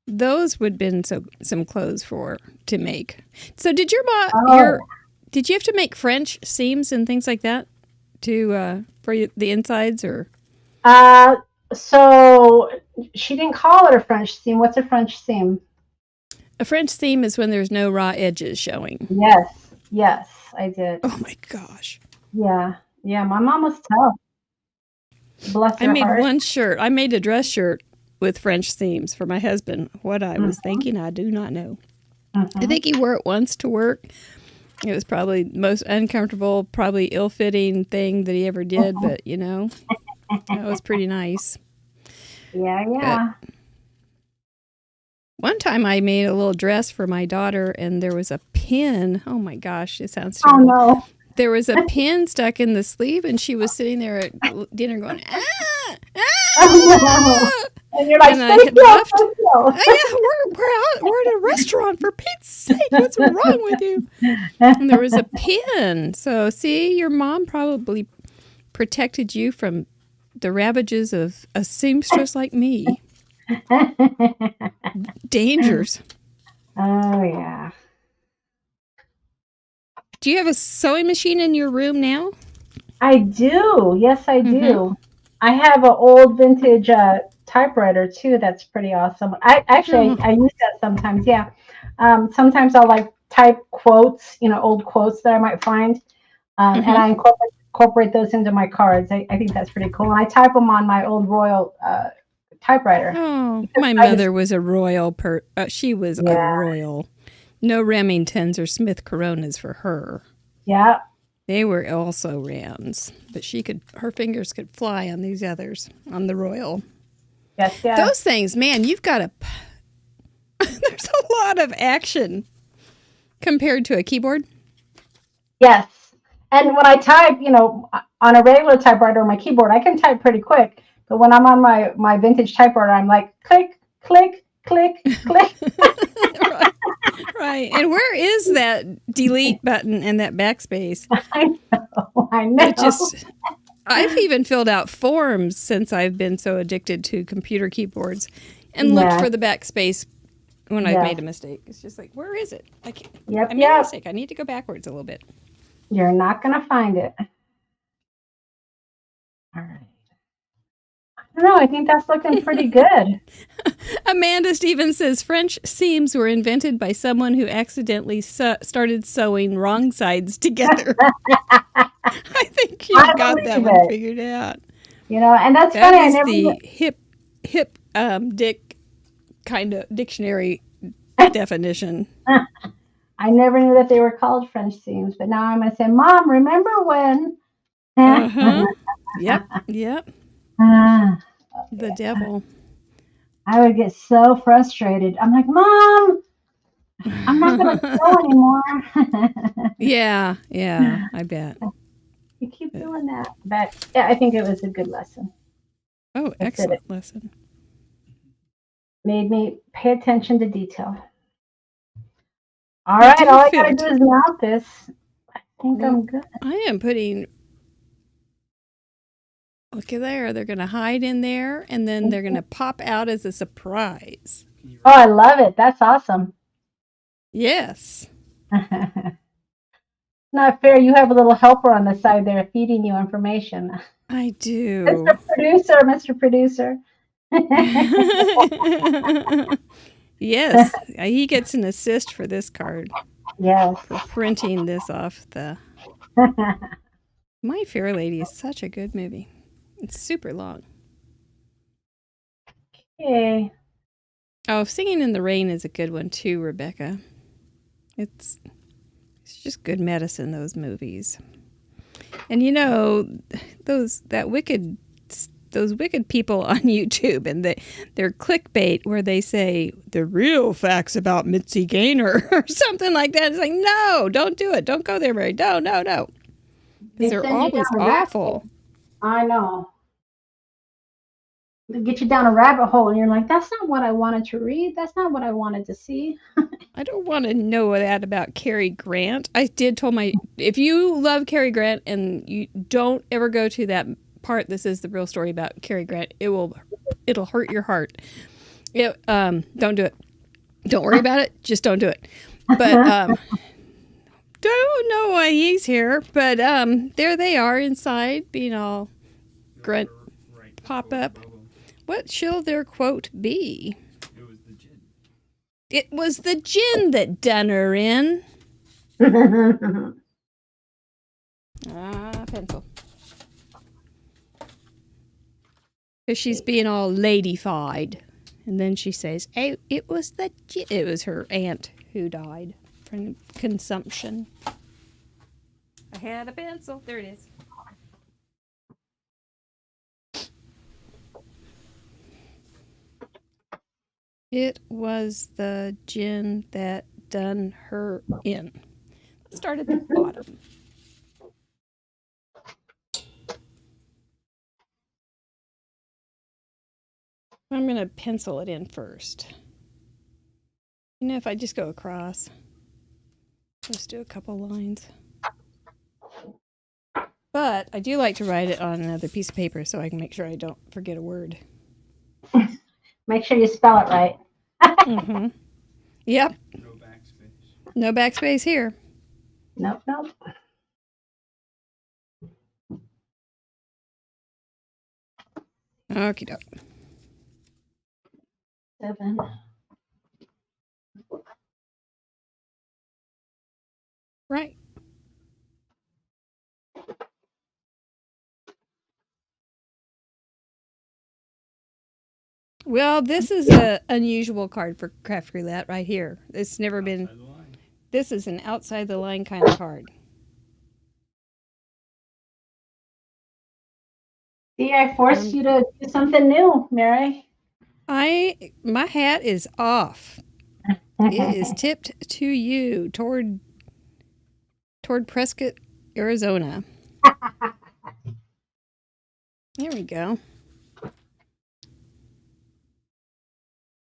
Those would have been some clothes to make. So did your mom? Did you have to make French seams and things like that to for the insides or? So she didn't call it a French seam. What's a French seam? A French seam is when there's no raw edges showing. Yes, I did. Oh my gosh. Yeah. My mom was tough. Bless her I made heart. one shirt. I made a dress shirt with French seams for my husband. What I was thinking, I do not know. I think he wore it once to work. It was probably the most uncomfortable, probably ill-fitting thing that he ever did, but, that was pretty nice. Yeah. But one time I made a little dress for my daughter, and there was a pin. Oh, my gosh, it sounds terrible. Oh, no. There was a pin stuck in the sleeve, and she was sitting there at dinner going, Oh, no. And you're like, and I had left. We're at a restaurant, for Pete's sake. What's wrong with you? And there was a pin. So, see, your mom probably protected you from the ravages of a seamstress like me. Dangers. Oh, yeah. Do you have a sewing machine in your room now? I do. Yes, I do. I have an old vintage typewriter too. That's pretty awesome. I use that sometimes. Yeah. Sometimes I'll like type quotes, old quotes that I might find, and I incorporate those into my cards. I think that's pretty cool. And I type them on my old Royal typewriter. Oh, my mother was a Royal. She was a Royal. No Remingtons or Smith Coronas for her. Yeah. They were also Rams, but her fingers could fly on these others, on the Royal. Yes. Those things, man, you've got to, there's a lot of action compared to a keyboard. Yes. And when I type, on a regular typewriter or my keyboard, I can type pretty quick. But when I'm on my vintage typewriter, I'm like, click, click, click, click. Right. And where is that delete button and that backspace? I know. I've even filled out forms since I've been so addicted to computer keyboards and looked for the backspace when I've made a mistake. It's just like, where is it? I made a mistake. I need to go backwards a little bit. You're not going to find it. All right. I don't know. I think that's looking pretty good. Amanda Stevens says French seams were invented by someone who accidentally started sewing wrong sides together. I think you got that one figured out. And that's that funny. Is I never the hip dick kind of dictionary definition. I never knew that they were called French seams, but now I'm going to say, Mom, remember when? Yep. The devil. I would get so frustrated. I'm like, Mom, I'm not going to sew anymore. Yeah, I bet. You keep doing that. But yeah, I think it was a good lesson. Oh, excellent lesson. Made me pay attention to detail. All right, all I got to do is mount this. I think I'm good. I am putting... Look at there. They're going to hide in there, and then they're going to pop out as a surprise. Oh, I love it. That's awesome. Yes. Not fair. You have a little helper on the side there feeding you information. I do. Mr. Producer. Yes, he gets an assist for this card Yes. for printing this off the. My Fair Lady is such a good movie. It's super long. Okay. Oh, Singing in the Rain is a good one too, Rebecca. It's just good medicine, those movies. And you know, those wicked people on YouTube and their clickbait where they say the real facts about Mitzi Gaynor or something like that. It's like, no, don't do it. Don't go there, Mary. No. Because they're always awful. I know. They get you down a rabbit hole and you're like, that's not what I wanted to read. That's not what I wanted to see. I don't want to know that about Cary Grant. I did tell if you love Cary Grant and you don't ever go to that part, this is the real story about Cary Grant, it'll hurt your heart. Don't do it. Don't worry about it. Just don't do it. But don't know why he's here. But there they are inside, being all grunt, pop up. What shall their quote be? It was the gin. It was the gin that done her in. Pencil. Because she's being all ladyfied. And then she says, "Oh, it was the gin." It was her aunt who died from consumption. I had a pencil. There it is. It was the gin that done her in. Let's start at the bottom. I'm going to pencil it in first. You know, if I just go across, let's do a couple lines. But I do like to write it on another piece of paper so I can make sure I don't forget a word. Make sure you spell it right. Mm-hmm. Yep. No backspace. No backspace here. Nope. Okie doke. 7. Right. Well, this is an unusual card for Craft Roulette right here. It's never been. This is an outside the line kind of card. See, I forced you to do something new, Mary. My hat is off. It is tipped to you toward Prescott, Arizona. There we go.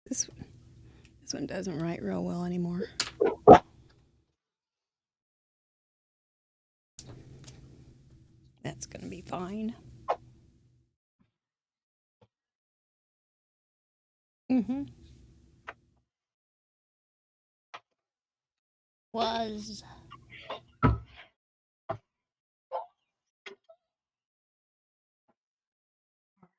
This one doesn't write real well anymore. That's going to be fine. Mm-hmm. Was.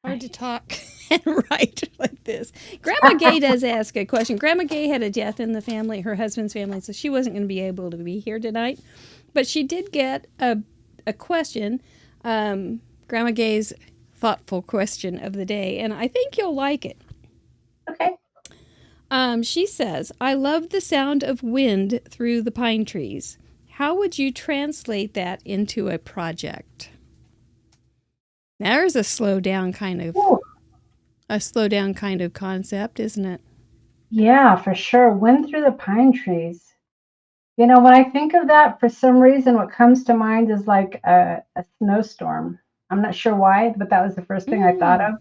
Hard to talk and write like this. Grandma Gay does ask a question. Grandma Gay had a death in the family, her husband's family, so she wasn't going to be able to be here tonight. But she did get a question, Grandma Gay's thoughtful question of the day, and I think you'll like it. Okay. She says, I love the sound of wind through the pine trees. How would you translate that into a project? There's a slow down kind of concept, isn't it? Yeah, for sure. Wind through the pine trees. You know, when I think of that, for some reason, what comes to mind is like a snowstorm. I'm not sure why, but that was the first thing I thought of.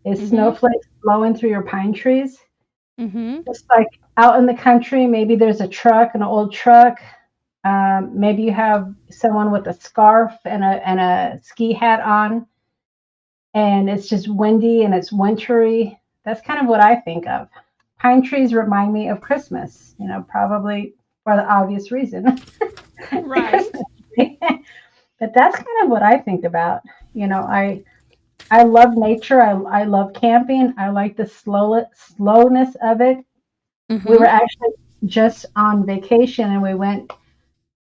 Is snowflakes blowing through your pine trees. Mm-hmm. Just like out in the country, maybe there's a truck, an old truck. Maybe you have someone with a scarf and a ski hat on, and it's just windy and it's wintry. That's kind of what I think of. Pine trees remind me of Christmas. You know, probably for the obvious reason. Right. But that's kind of what I think about. I love nature. I love camping. I like the slowness of it. We were Mm-hmm. actually just on vacation and we went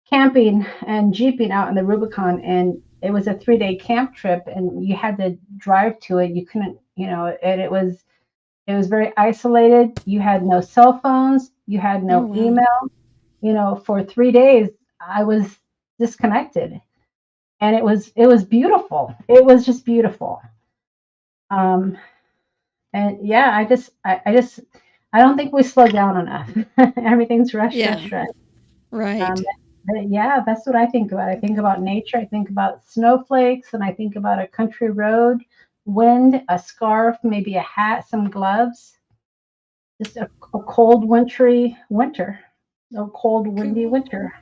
camping and jeeping out in the Rubicon, and it was a 3-day camp trip, and you had to drive to it. You couldn't, and it was very isolated. You had no cell phones. You had Oh, no wow. email. For 3 days, I was disconnected, and it was beautiful. It was just beautiful. Um, and yeah, I don't think we slow down enough. Everything's rush, Yeah. rush, rush. Um, Right. but yeah, that's what I think about. I think about nature. I think about snowflakes, and I think about a country road, wind, a scarf, maybe a hat, some gloves. Just a cold, wintry winter. A cold, windy Cool. winter.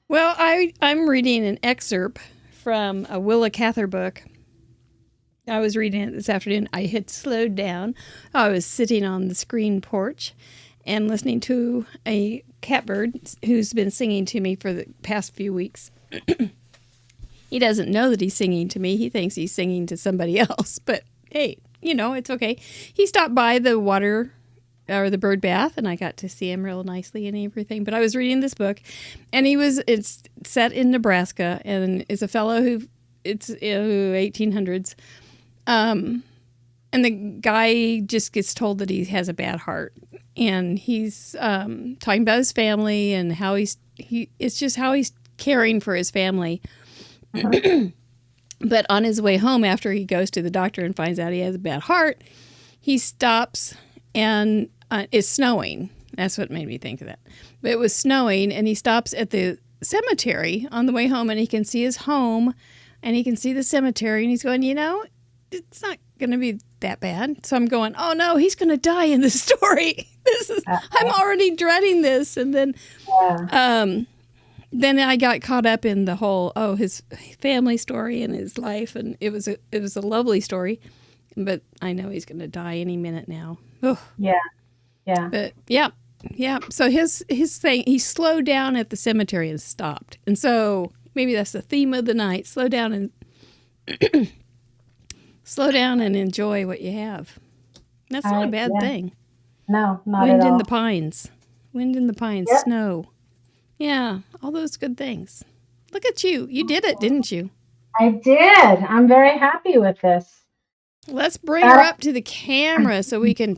Well, I'm reading an excerpt from a Willa Cather book. I was reading it this afternoon. I had slowed down. I was sitting on the screen porch and listening to a catbird who's been singing to me for the past few weeks. He doesn't know that he's singing to me. He thinks he's singing to somebody else. But hey, it's okay. He stopped by the water or the bird bath, and I got to see him real nicely and everything. But I was reading this book, and it's set in Nebraska, and it's a fellow it's 1800s. And the guy just gets told that he has a bad heart, and he's talking about his family and how it's just how he's caring for his family. But on his way home, after he goes to the doctor and finds out he has a bad heart, he stops, and it's snowing. That's what made me think of that. But it was snowing, and he stops at the cemetery on the way home, and he can see his home, and he can see the cemetery, and he's going, it's not going to be that bad. So I'm going, oh no, he's going to die in this story. I'm already dreading this. And then, then I got caught up in the whole, his family story and his life. And it was a lovely story, but I know he's going to die any minute now. Ugh. Yeah. Yeah. But yeah. So his thing, he slowed down at the cemetery and stopped. And so maybe that's the theme of the night. Slow down and enjoy what you have. That's not a bad thing. No, not Wind at all. in the pines. Wind in the pines, Yep. snow. Yeah, all those good things. Look at you. You did it, didn't you? I did. I'm very happy with this. Let's bring her up to the camera so we can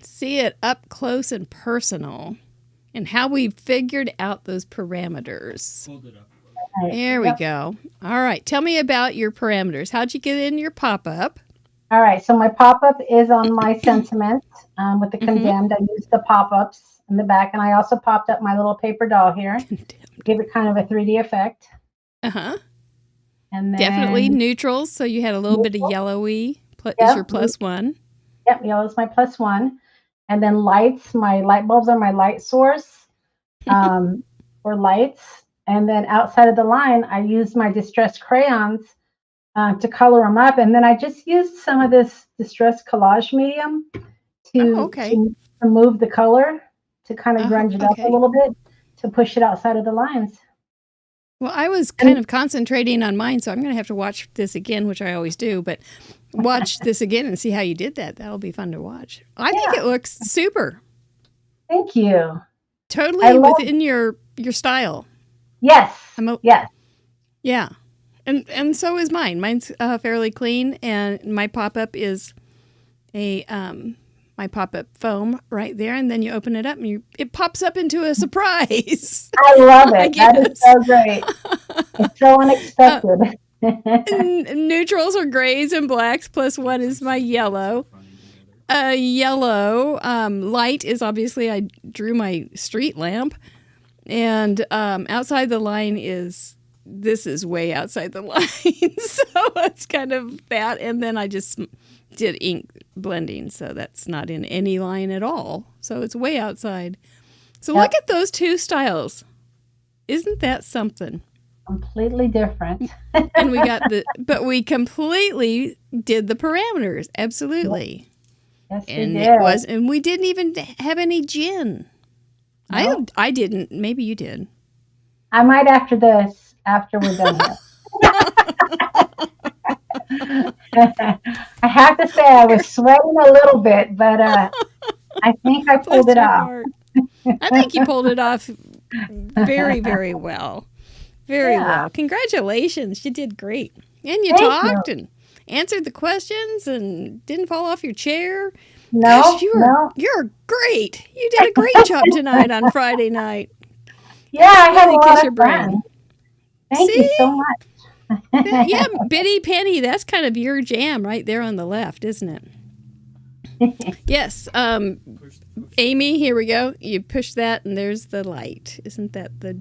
see it up close and personal and how we figured out those parameters. Hold it up. Right. There we go. All right. Tell me about your parameters. How'd you get in your pop-up? All right. So my pop-up is on my sentiment with the condemned. I used the pop-ups in the back, and I also popped up my little paper doll here. Give it kind of a 3D effect. Uh-huh. And then, Definitely neutrals. So you had a little bit of yellowy is your +1. Yep, yellow is my +1. And then lights, my light bulbs are my light source for lights. And then outside of the line, I used my distressed crayons to color them up. And then I just used some of this distressed collage medium to move the color, to kind of grunge it up a little bit, to push it outside of the lines. Well, I was kind of concentrating on mine, so I'm going to have to watch this again, which I always do, but watch this again and see how you did that. That'll be fun to watch. I think it looks super. Thank you. Totally within your style. Yes. Yes. Yeah. And so is mine. Mine's fairly clean, and my pop-up is my pop-up foam right there, and then you open it up and it pops up into a surprise. I love it. That is so great. It's so unexpected. Neutrals are grays and blacks. +1 is my yellow. Yellow light is obviously I drew my street lamp, and outside the line is way outside the line, so it's kind of that. And then I just did ink blending, so that's not in any line at all. So it's way outside. So look at those two styles. Isn't that something? Completely different. And we completely did the parameters. Absolutely. Yes, and we it did. was, and we didn't even have any gin. No. I didn't. Maybe you did. I might after this, after we're done here. I have to say I was sweating a little bit, but I think I pulled Bless it your off. heart. I think you pulled it off very, very well. Very Yeah. well. Congratulations. You did great. And you Thank talked you. and answered the questions and didn't fall off your chair. No, Gosh, no. you're great. You did a great job tonight on Friday night. Yeah, I had a Really lot kiss of your brain. fun. Thank you so much. Yeah, Biddy Penny, that's kind of your jam right there on the left, isn't it? Yes. Amy, here we go. You push that and there's the light. Isn't that the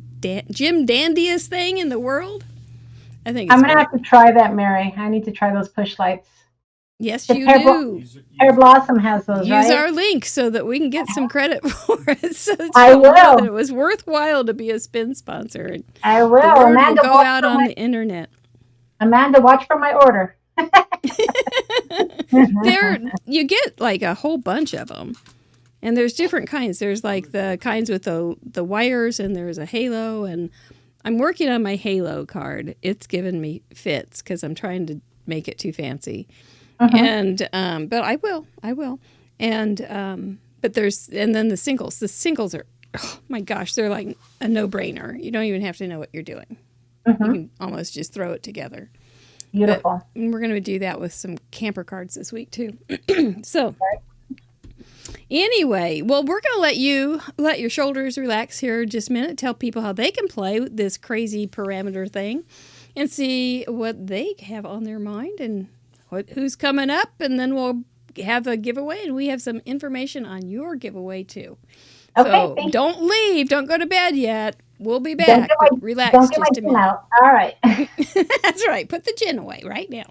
Jim Dandiest thing in the world? I think it's I'm going to great. have to try that, Mary. I need to try those push lights. Yes, The you Pear do. Pear Blossom has those, Use right? our link so that we can get some credit for it. So I you know will. that it was worthwhile to be a spin sponsor. And I will. the word will Amanda, go out on the internet. Amanda, watch for my order. There, you get like a whole bunch of them, and there's different kinds. There's like the kinds with the wires, and there's a halo. And I'm working on my halo card. It's given me fits because I'm trying to make it too fancy. And but I will. And but then the singles. The singles are, oh my gosh, they're like a no-brainer. You don't even have to know what you're doing. You can almost just throw it together. Beautiful. But we're going to do that with some camper cards this week too. So anyway, well, we're going to let your shoulders relax here just a minute. Tell people how they can play this crazy parameter thing and see what they have on their mind and who's coming up. And then we'll have a giveaway, and we have some information on your giveaway too. Okay, So thank you. don't leave. Don't go to bed yet. We'll be back. But relax Don't get my just a gin minute. out. All right. That's right. Put the gin away right now.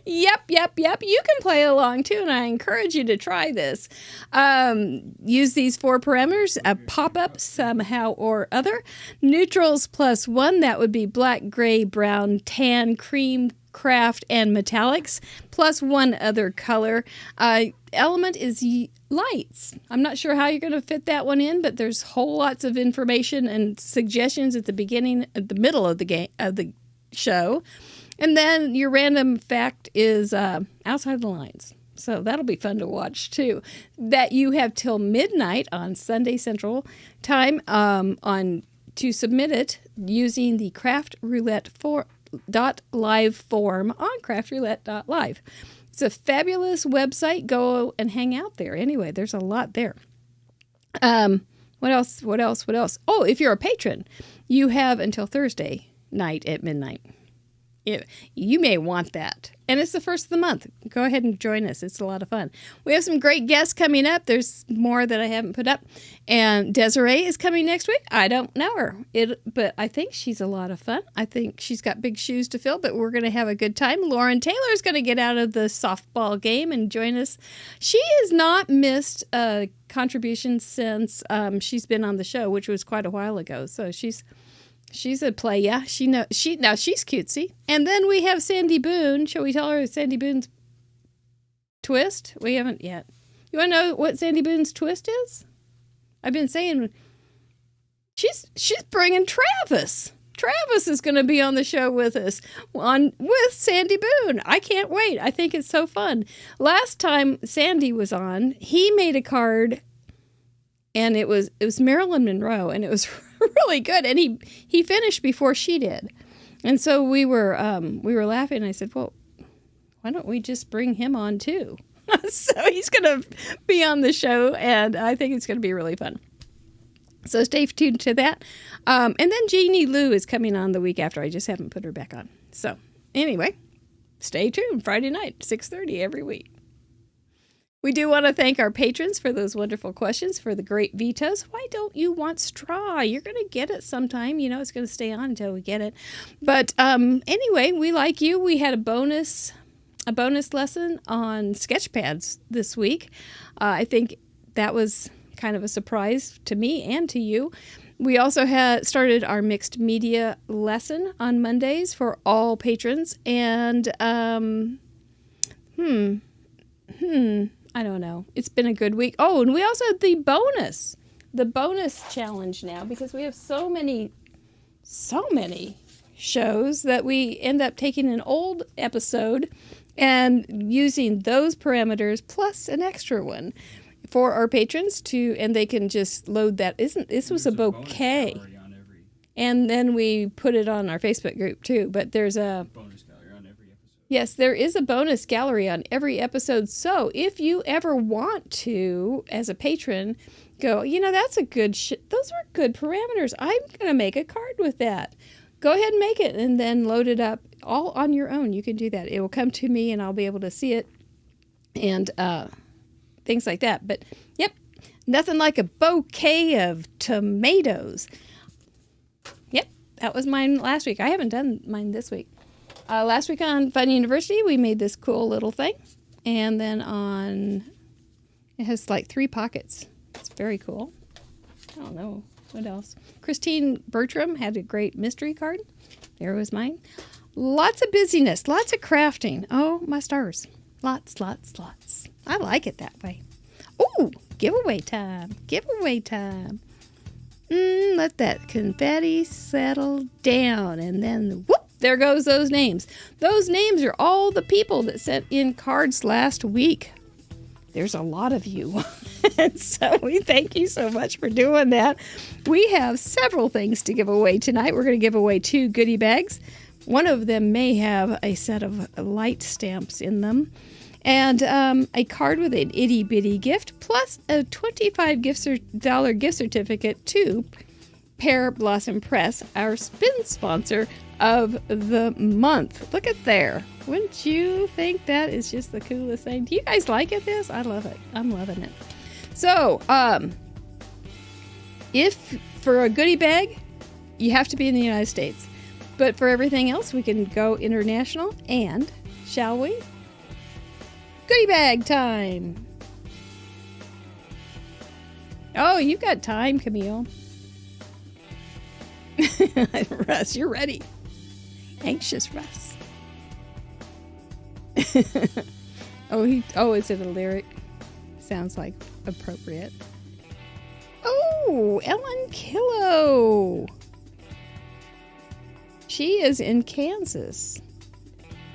Yep. You can play along too, and I encourage you to try this. Use these 4 parameters, a pop-up somehow or other. Neutrals +1, that would be black, gray, brown, tan, cream, craft, and metallics, plus 1 other color. Element is lights. I'm not sure how you're going to fit that one in, but there's whole lots of information and suggestions at the beginning, at the middle of the game of the show, and then your random fact is outside the lines. So that'll be fun to watch too. That you have till midnight on Sunday Central Time to submit it using the Craft Roulette .live form on craftroulette.live. It's a fabulous website. Go and hang out there. Anyway, there's a lot there. What else? Oh, if you're a patron, you have until Thursday night at midnight. You may want that. And it's the first of the month. Go ahead and join us. It's a lot of fun. We have some great guests coming up. There's more that I haven't put up. And Desiree is coming next week. I don't know her, but I think she's a lot of fun. I think she's got big shoes to fill, but we're going to have a good time. Lauren Taylor's going to get out of the softball game and join us. She has not missed a contribution since she's been on the show, which was quite a while ago. So she's a play, yeah. Now she's cutesy. And then we have Sandy Boone. Shall we tell her Sandy Boone's twist? We haven't yet. You want to know what Sandy Boone's twist is? I've been saying she's bringing Travis. Travis is going to be on the show with us with Sandy Boone. I can't wait. I think it's so fun. Last time Sandy was on, he made a card, and it was Marilyn Monroe, and it was really good. And he finished before she did. And so we were laughing. I said, well, why don't we just bring him on too? So he's going to be on the show, and I think it's going to be really fun. So stay tuned to that. And then Jeannie Lou is coming on the week after. I just haven't put her back on. So anyway, stay tuned. Friday night, 6:30 every week. We do want to thank our patrons for those wonderful questions, for the great vetoes. Why don't you want straw? You're going to get it sometime. You know, it's going to stay on until we get it. But anyway, we like you. We had a bonus lesson on sketch pads this week. I think that was kind of a surprise to me and to you. We also had started our mixed media lesson on Mondays for all patrons. And, I don't know. It's been a good week. Oh, and we also had the bonus challenge now, because we have so many shows that we end up taking an old episode and using those parameters plus an extra one for our patrons and they can just load that. This was a bouquet. And then we put it on our Facebook group too, but there's a bonus gallery on every episode. Yes, there is a bonus gallery on every episode. So if you ever want to, as a patron, go, that's a good those are good parameters. I'm going to make a card with that. Go ahead and make it and then load it up all on your own. You can do that. It will come to me and I'll be able to see it and things like that. But, yep, nothing like a bouquet of tomatoes. Yep, that was mine last week. I haven't done mine this week. Last week on Fun University, we made this cool little thing. And then it has like 3 pockets. It's very cool. I don't know. What else? Christine Bertram had a great mystery card. There was mine. Lots of busyness. Lots of crafting. Oh, my stars. Lots. I like it that way. Oh, giveaway time. Let that confetti settle down. And then, whoop, there goes those names. Those names are all the people that sent in cards last week. There's a lot of you. And so we thank you so much for doing that. We have several things to give away tonight. We're going to give away 2 goodie bags. One of them may have a set of light stamps in them. And a card with an itty-bitty gift, plus a $25 gift certificate to Pear Blossom Press, our spin sponsor of the month. Look at there. Wouldn't you think that is just the coolest thing? Do you guys like this? I love it. I'm loving it. So, if for a goodie bag, you have to be in the United States. But for everything else, we can go international. And, shall we? Goodie bag time. Oh, you've got time, Camille. Russ, you're ready. Anxious Russ. Is it a lyric? Sounds like appropriate. Oh, Ellen Killow. She is in Kansas.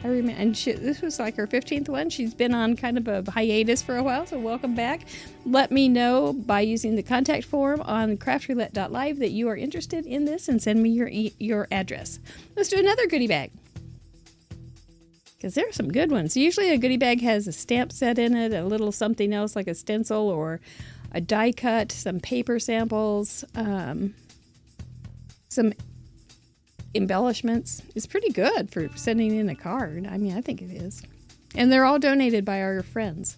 I remember, and this was like her 15th one. She's been on kind of a hiatus for a while, so welcome back. Let me know by using the contact form on craftroulette.live that you are interested in this and send me your address. Let's do another goodie bag, because there are some good ones. Usually a goodie bag has a stamp set in it, a little something else like a stencil or a die cut, some paper samples, some embellishments. Is pretty good for sending in a card. I mean, I think it is. And they're all donated by our friends.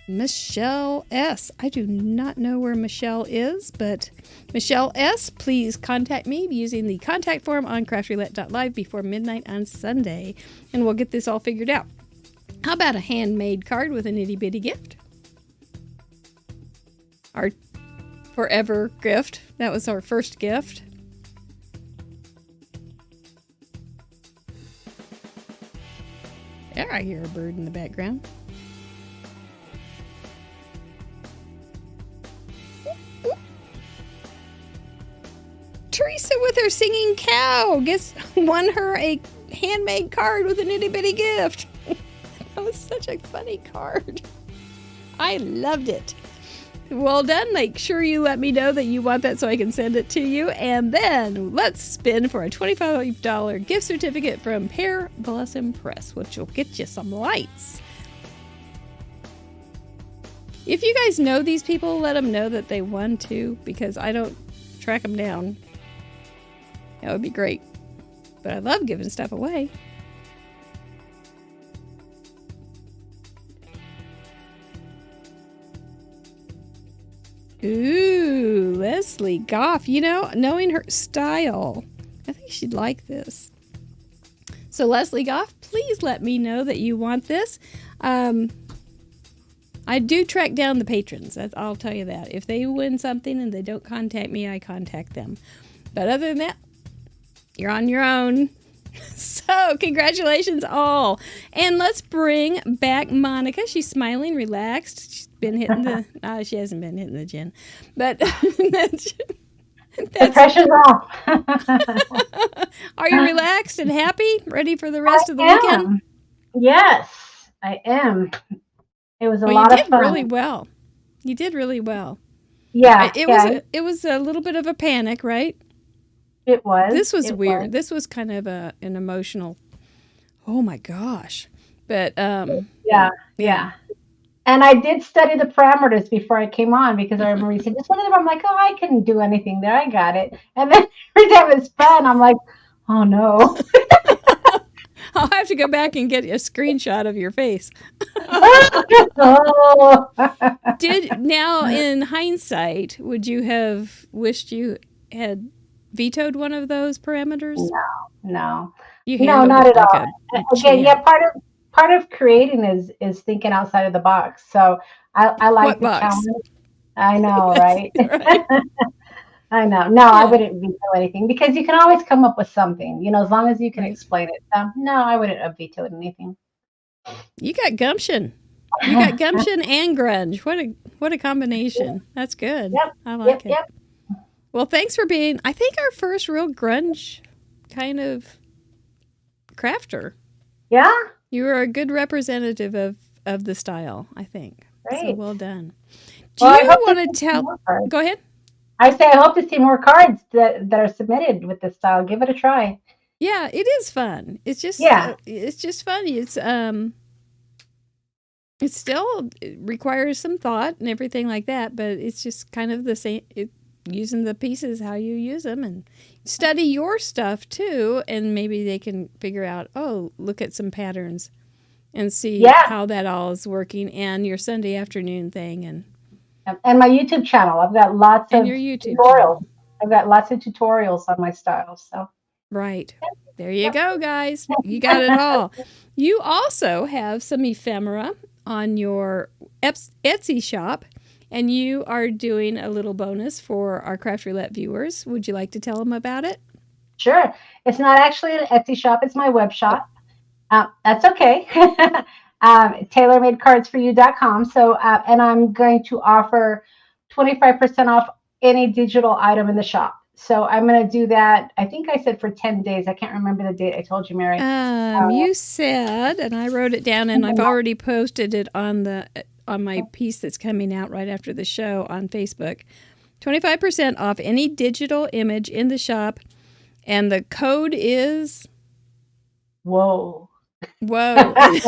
Michelle S. I do not know where Michelle is, but Michelle S., please contact me using the contact form on craftroulette.live before midnight on Sunday, and we'll get this all figured out. How about a handmade card with an itty-bitty gift? Our forever gift. That was our first gift. There, I hear a bird in the background. Teresa with her singing cow won her a handmade card with an itty-bitty gift. That was such a funny card. I loved it. Well done. Make sure you let me know that you want that so I can send it to you. And then let's spin for a $25 gift certificate from Pear Blossom Press, which will get you some lights. If you guys know these people, let them know that they won too, because I don't track them down. That would be great. But I love giving stuff away. Ooh, Leslie Goff. You know, knowing her style, I think she'd like this. So Leslie Goff, please let me know that you want this. I do track down the patrons. I'll tell you that. If they win something and they don't contact me, I contact them. But other than that, you're on your own. So, congratulations all. And let's bring back Monica. She's smiling, relaxed. She's been hitting the, she hasn't been hitting the gin. But The pressure's off. Are you relaxed and happy? Ready for the rest of the I weekend? am. Yes, I am. It was a Well, lot you of did fun. really well. You did really well. Yeah, It was a little bit of a panic, right? it was. This was It weird. was. This was kind of an emotional, oh my gosh. But Yeah. And I did study the parameters before I came on because I remember you said, just one of them. I'm like, oh, I couldn't do anything there. I got it. And then every time it's fun, I'm like, oh no. I'll have to go back and get a screenshot of your face. Oh. Now in hindsight, would you have wished you had vetoed one of those parameters? No, You no, handled not it at like all. a Again, champ. part of creating is thinking outside of the box. So I like What the box? challenge. I know, right? Right. I know. No, I Yeah. wouldn't veto anything because you can always come up with something, as long as you can Right. explain it. No, I wouldn't have vetoed anything. You got gumption. You got gumption and grunge. What a combination. That's good. Yep, I like it. Yep. Well, thanks for being, I think, our first real grunge kind of crafter. Yeah, You were a good representative of the style, I think. So great. well done. Do Well, I you hope want to to see tell? more cards. Go ahead. I say I hope to see more cards that are submitted with this style. Give it a try. Yeah, it is fun. It's just it's just fun. It's still, it requires some thought and everything like that, but it's just kind of the same. Using the pieces how you use them and study your stuff too, and maybe they can figure out, oh, look at some patterns and see how that all is working, and your Sunday afternoon thing and my YouTube channel. I've got lots of your YouTube tutorials. channel. I've got lots of tutorials on my styles. So Right. There you go, guys. You got it all. You also have some ephemera on your Etsy shop, and you are doing a little bonus for our Craft Roulette viewers. Would you like to tell them about it? sure, it's not actually an Etsy shop; it's my web shop. That's okay. TaylorMadeCardsForYou.com. So, and I'm going to offer 25% off any digital item in the shop. So I'm going to do that. I think I said for 10 days. I can't remember the date I told you, Mary. You said, and I wrote it down, and I've already posted it on my piece that's coming out right after the show on Facebook. 25% off any digital image in the shop, and the code is Whoa. in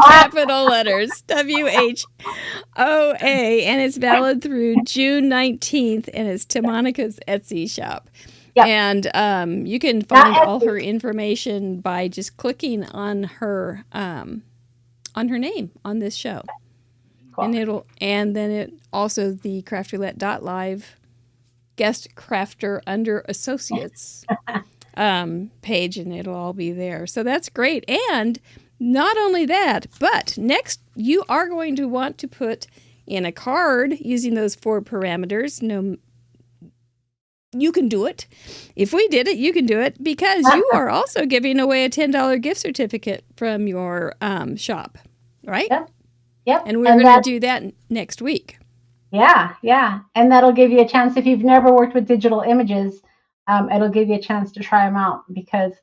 capital letters, WHOA, and it's valid through June 19th, and it's to Monica's Etsy shop. Yep. And you can find all her information by just clicking on her name on this show. Cool. And then it also the craftroulette.live guest crafter under associates page, and it'll all be there. So that's great. And not only that, but next you are going to want to put in a card using those 4 parameters. No, you can do it. If we did it, you can do it, because you are also giving away a $10 gift certificate from your shop, right? Yep. And we're going to do that next week. Yeah. And that'll give you a chance, if you've never worked with digital images, it'll give you a chance to try them out, because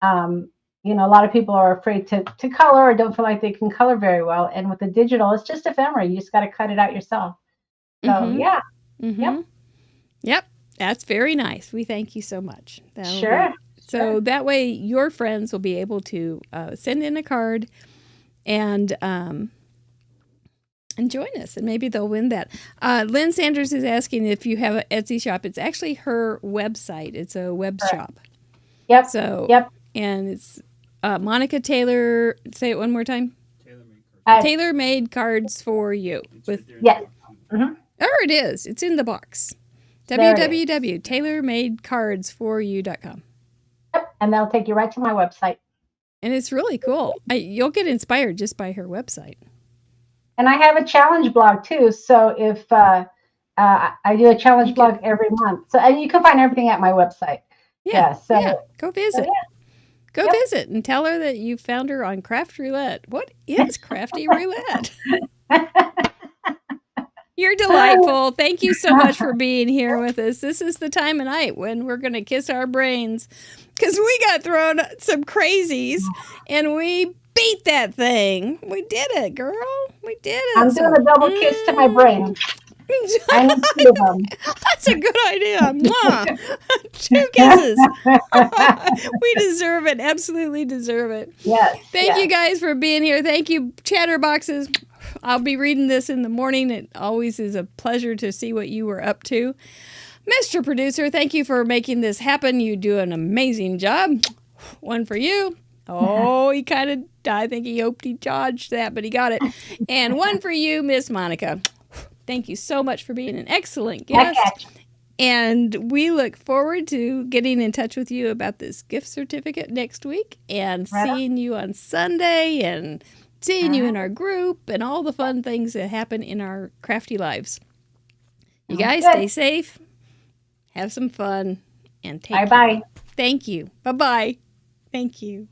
a lot of people are afraid to color or don't feel like they can color very well. And with the digital, it's just ephemera. You just got to cut it out yourself. So, Yep. That's very nice. We thank you so much. Sure. That way your friends will be able to send in a card and join us, and maybe they'll win that. Lynn Sanders is asking if you have an Etsy shop. It's actually her website. It's a web shop. Yep. And it's Monica Taylor. Say it one more time. Taylor Made Cards for You. Yes. Mm-hmm. There it is. It's in the box. www.tailormadecardsforyou.com. Yep. And that'll take you right to my website. And it's really cool. You'll get inspired just by her website. And I have a challenge blog too. So if I do a challenge blog every month, and you can find everything at my website. Yeah. Go visit. Go visit and tell her that you found her on Craft Roulette. What is Crafty Roulette? You're delightful. Thank you so much for being here with us. This is the time of night when we're going to kiss our brains because we got thrown some crazies and we beat that thing. We did it, girl. We did it. I'm doing a double kiss to my brain. I need 2 of them. That's a good idea. Mwah. 2 kisses. We deserve it. Absolutely deserve it. Yes. Thank you guys for being here. Thank you, Chatterboxes. I'll be reading this in the morning. It always is a pleasure to see what you were up to. Mr. Producer, thank you for making this happen. You do an amazing job. One for you. Oh, he kind of, I think he hoped he dodged that, but he got it. And one for you, Miss Monica. Thank you so much for being an excellent guest. And we look forward to getting in touch with you about this gift certificate next week and seeing you on Sunday and seeing you in our group and all the fun things that happen in our crafty lives. You guys stay safe, have some fun, and take care. Bye-bye. Thank you. Bye-bye. Thank you.